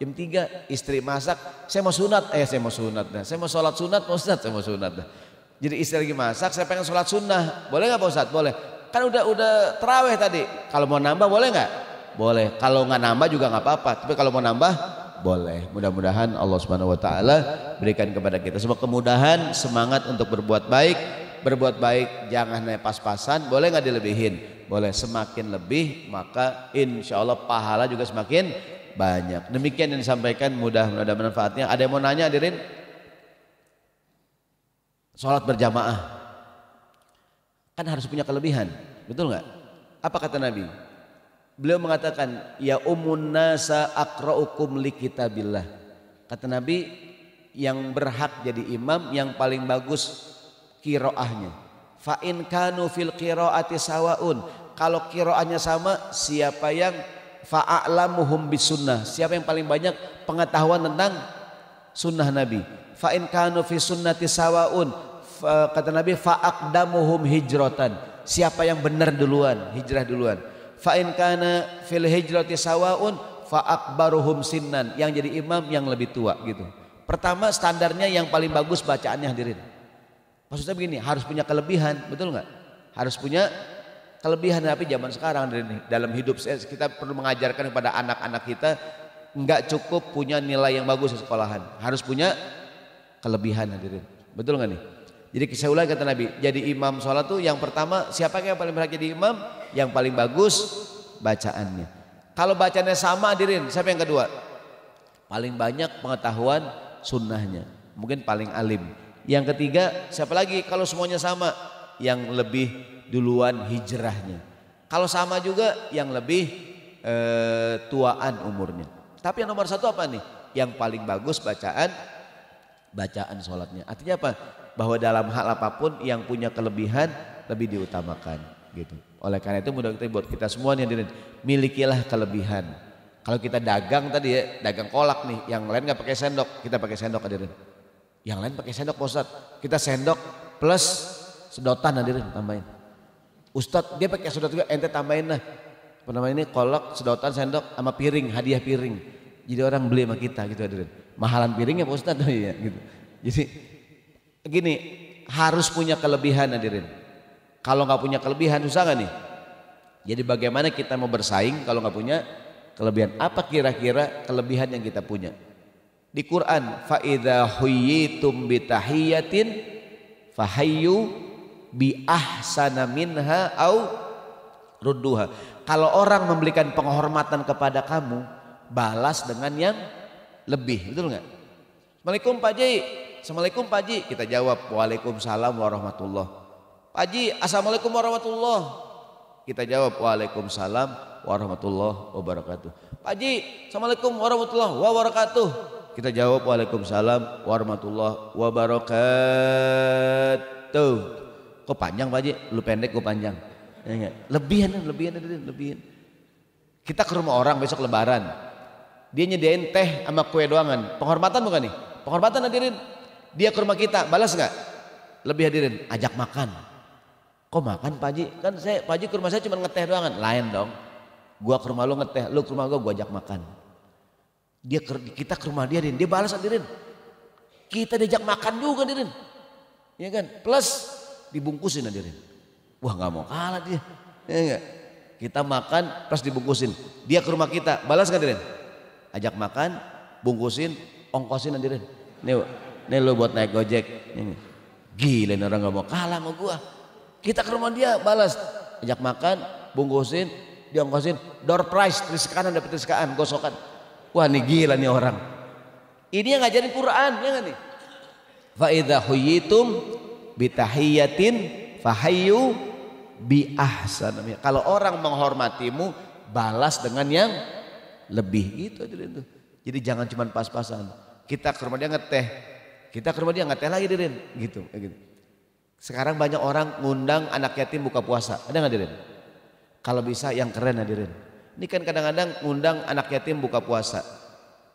Jam 3 istri masak, saya mau sunat. Saya mau sunat dah. Saya mau sholat sunat Pak Ustadz, saya mau sunat dah. Jadi istri lagi masak, saya pengen sholat sunnah. Boleh gak Pak Ustadz? Boleh. Kan udah tarawih tadi. Kalau mau nambah boleh gak? Boleh. Kalau nggak nambah juga nggak apa-apa. Tapi kalau mau nambah boleh. Mudah-mudahan Allah Subhanahu wa taala berikan kepada kita semua kemudahan, semangat untuk berbuat baik. Berbuat baik jangan pas-pasan, boleh nggak dilebihin? Boleh. Semakin lebih maka insya Allah pahala juga semakin banyak. Demikian yang disampaikan, mudah-mudahan manfaatnya. Ada yang mau nanya hadirin? Sholat berjamaah kan harus punya kelebihan, betul nggak? Apa kata Nabi? Beliau mengatakan, ya umun nasa aqra'ukum li kitabillah. Kata Nabi, yang berhak jadi imam yang paling bagus qiraahnya. Fa in kanu fil qiraati sawaun. Kalau qiraahnya sama, siapa yang fa'alamuhum bisunnah, siapa yang paling banyak pengetahuan tentang sunnah Nabi. Fa in kanu fi sunnati sawaun, kata Nabi fa'aqdamuhum hijratan, siapa yang benar duluan, hijrah duluan. Fa in kana fil hijrati sawaun fa akbaruhum sinnan, yang jadi imam yang lebih tua gitu. Pertama standarnya yang paling bagus bacaannya hadirin. Maksudnya begini, harus punya kelebihan, betul nggak? Harus punya kelebihan. Tapi zaman sekarang hadirin, dalam hidup kita perlu mengajarkan kepada anak-anak kita, nggak cukup punya nilai yang bagus di sekolahan, harus punya kelebihan hadirin. Betul nggak nih? Jadi saya ulangi kata Nabi, jadi imam sholat tuh yang pertama siapa yang paling berhak jadi imam? Yang paling bagus bacaannya. Kalau bacaannya sama hadirin, siapa yang kedua? Paling banyak pengetahuan sunnahnya, mungkin paling alim. Yang ketiga siapa lagi? Kalau semuanya sama, yang lebih duluan hijrahnya. Kalau sama juga yang lebih tuaan umurnya. Tapi yang nomor satu apa nih? Yang paling bagus bacaan sholatnya. Artinya apa? Bahwa dalam hal apapun yang punya kelebihan lebih diutamakan gitu. Oleh karena itu mudah kita buat kita semua nih hadirin, milikilah kelebihan. Kalau kita dagang tadi ya, dagang kolak nih, yang lain nggak pakai sendok, kita pakai sendok hadirin. Yang lain pakai sendok Pak Ustadz, kita sendok plus sedotan hadirin tambahin. Ustadz dia pakai sedot juga, ente tambahin lah. Apa namanya ini, kolak, sedotan, sendok sama piring, hadiah piring. Jadi orang beli sama kita gitu hadirin. Mahalan piringnya Pak Ustadz ya gitu. Jadi gini, harus punya kelebihan hadirin. Kalau nggak punya kelebihan susah nggak nih? Jadi bagaimana kita mau bersaing kalau nggak punya kelebihan? Apa kira-kira kelebihan yang kita punya? Di Quran, fa idza huyyitum bi tahiyatin fahayyu bi ahsana minha au rudduha. Kalau orang memberikan penghormatan kepada kamu, balas dengan yang lebih, betul nggak? Assalamualaikum Pak Ji. Assalamualaikum Pak Ji. Kita jawab waalaikumsalam warahmatullah. Pak Ji, assalamualaikum warahmatullah. Kita jawab waalaikumsalam warahmatullah wabarakatuh. Pak Ji, assalamualaikum warahmatullah wabarakatuh. Kita jawab waalaikumsalam warahmatullah wabarakatuh. Kok panjang Pak Ji? Lu pendek kok panjang. Ya, lebihan. Kita ke rumah orang besok lebaran. Dia nyediain teh sama kue doangan. Penghormatan bukan nih? Penghormatan hadirin. Dia ke rumah kita, balas nggak? Lebih hadirin, ajak makan. Kok makan Pak Haji? Kan Pak Haji ke rumah saya cuma ngeteh doangan. Lain dong. Gua ke rumah lu ngeteh, lu ke rumah gua ajak makan. Kita ke rumah dia, dia balas hadirin. Kita diajak makan juga hadirin. Ya kan? Plus dibungkusin hadirin. Wah nggak mau kalah dia. Ya enggak? Kita makan plus dibungkusin. Dia ke rumah kita, balas nggak hadirin? Ajak makan, bungkusin, ongkosin hadirin. Nih lo buat naik Gojek. Ini. Gila nih orang nggak mau kalah sama gua. Kita ke rumah dia, balas. Ajak makan, bungkusin, diongkosin, door prize, triskaan dapat triskaan, gosokan. Wah nih gila nih orang. Ini yang ngajarin Quran, ya nggak nih? Fa idza huyitum bitahiyatin fahayyu bi ahsan. Kalau orang menghormatimu, balas dengan yang lebih itu. Jadi jangan cuma pas-pasan. Kita ke rumah dia ngeteh, kita ke rumah dia ngeteh lagi dirin, gitu. Sekarang banyak orang ngundang anak yatim buka puasa, ada nggak dirin? Kalau bisa yang keren hadirin. Ini kan kadang-kadang ngundang anak yatim buka puasa.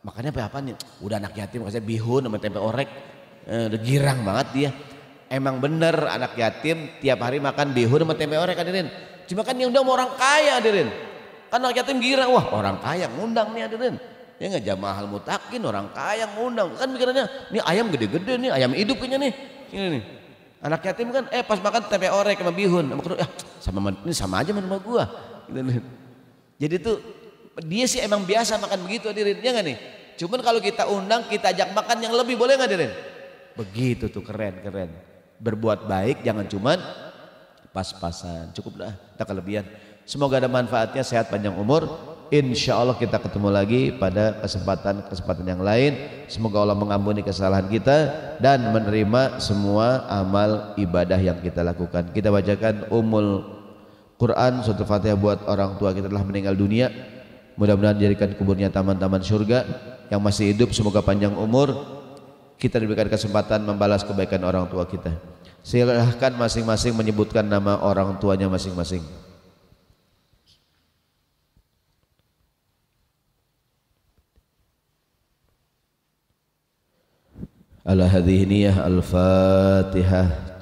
Makanya apa-apanya? Udah anak yatim kasih bihun sama tempe orek, udah girang banget dia. Emang bener anak yatim tiap hari makan bihun sama tempe orek hadirin. Cuma kan yang undang orang kaya hadirin. Kan anak yatim girang, wah orang kaya ngundang nih hadirin. Ya nggak Jamaahal Mutakin orang kaya ngundang. Kan pikirannya, ini ayam gede-gede nih, ayam hidup kayaknya nih. Ini nih. Anak yatim kan pas makan tempe orek sama bihun. Ini sama aja sama gua. Gitu. Jadi tuh dia sih emang biasa makan begitu hadirin, ya nggak nih? Cuman kalau kita undang, kita ajak makan yang lebih, boleh nggak hadirin? Begitu tuh, keren. Berbuat baik jangan cuman pas-pasan, cukup dah, kita kelebihan. Semoga ada manfaatnya, sehat panjang umur. Insya Allah kita ketemu lagi pada kesempatan yang lain. Semoga Allah mengampuni kesalahan kita dan menerima semua amal ibadah yang kita lakukan. Kita bacakan Quran, surat Fatihah buat orang tua kita telah meninggal dunia. Mudah-mudahan dijadikan kuburnya taman-taman surga. Yang masih hidup semoga panjang umur. Kita diberikan kesempatan membalas kebaikan orang tua kita. Silahkan masing-masing menyebutkan nama orang tuanya masing-masing. Ala hadhihi niyah al-Fatihah.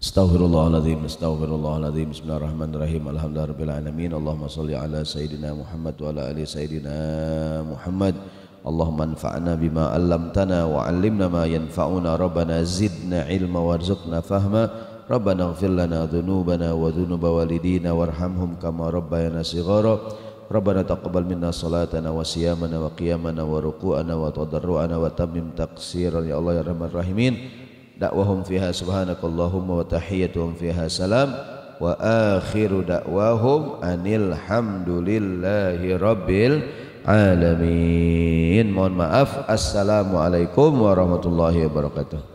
Astaghfirullahaladzim, astaghfirullahaladzim. Bismillahirrahmanirrahim. Alhamdulillahirabbil alamin. Allahumma shalli ala sayyidina Muhammad wa ala ali sayyidina Muhammad. Allahumma anfa'na bima 'allamtana wa 'allimna ma yanfa'una. Rabbana zidna ilma warzuqna fahma. Rabbana ighfir lana dhunubana wa dhunuba walidina warhamhum kama rabbayana shighara. Rabbana taqabbal minna salatana wa siyamana wa qiyamana wa ruku'ana wa tadarru'ana wa tammim taqsiran ya Allah ya Rahman Rahimin. Da'wahum fiha subhanakallahumma wa tahiyyatuhum fiha salam wa akhiru da'wahum anil hamdulillahi rabbil alamin. Mohon maaf. Assalamualaikum warahmatullahi wabarakatuh.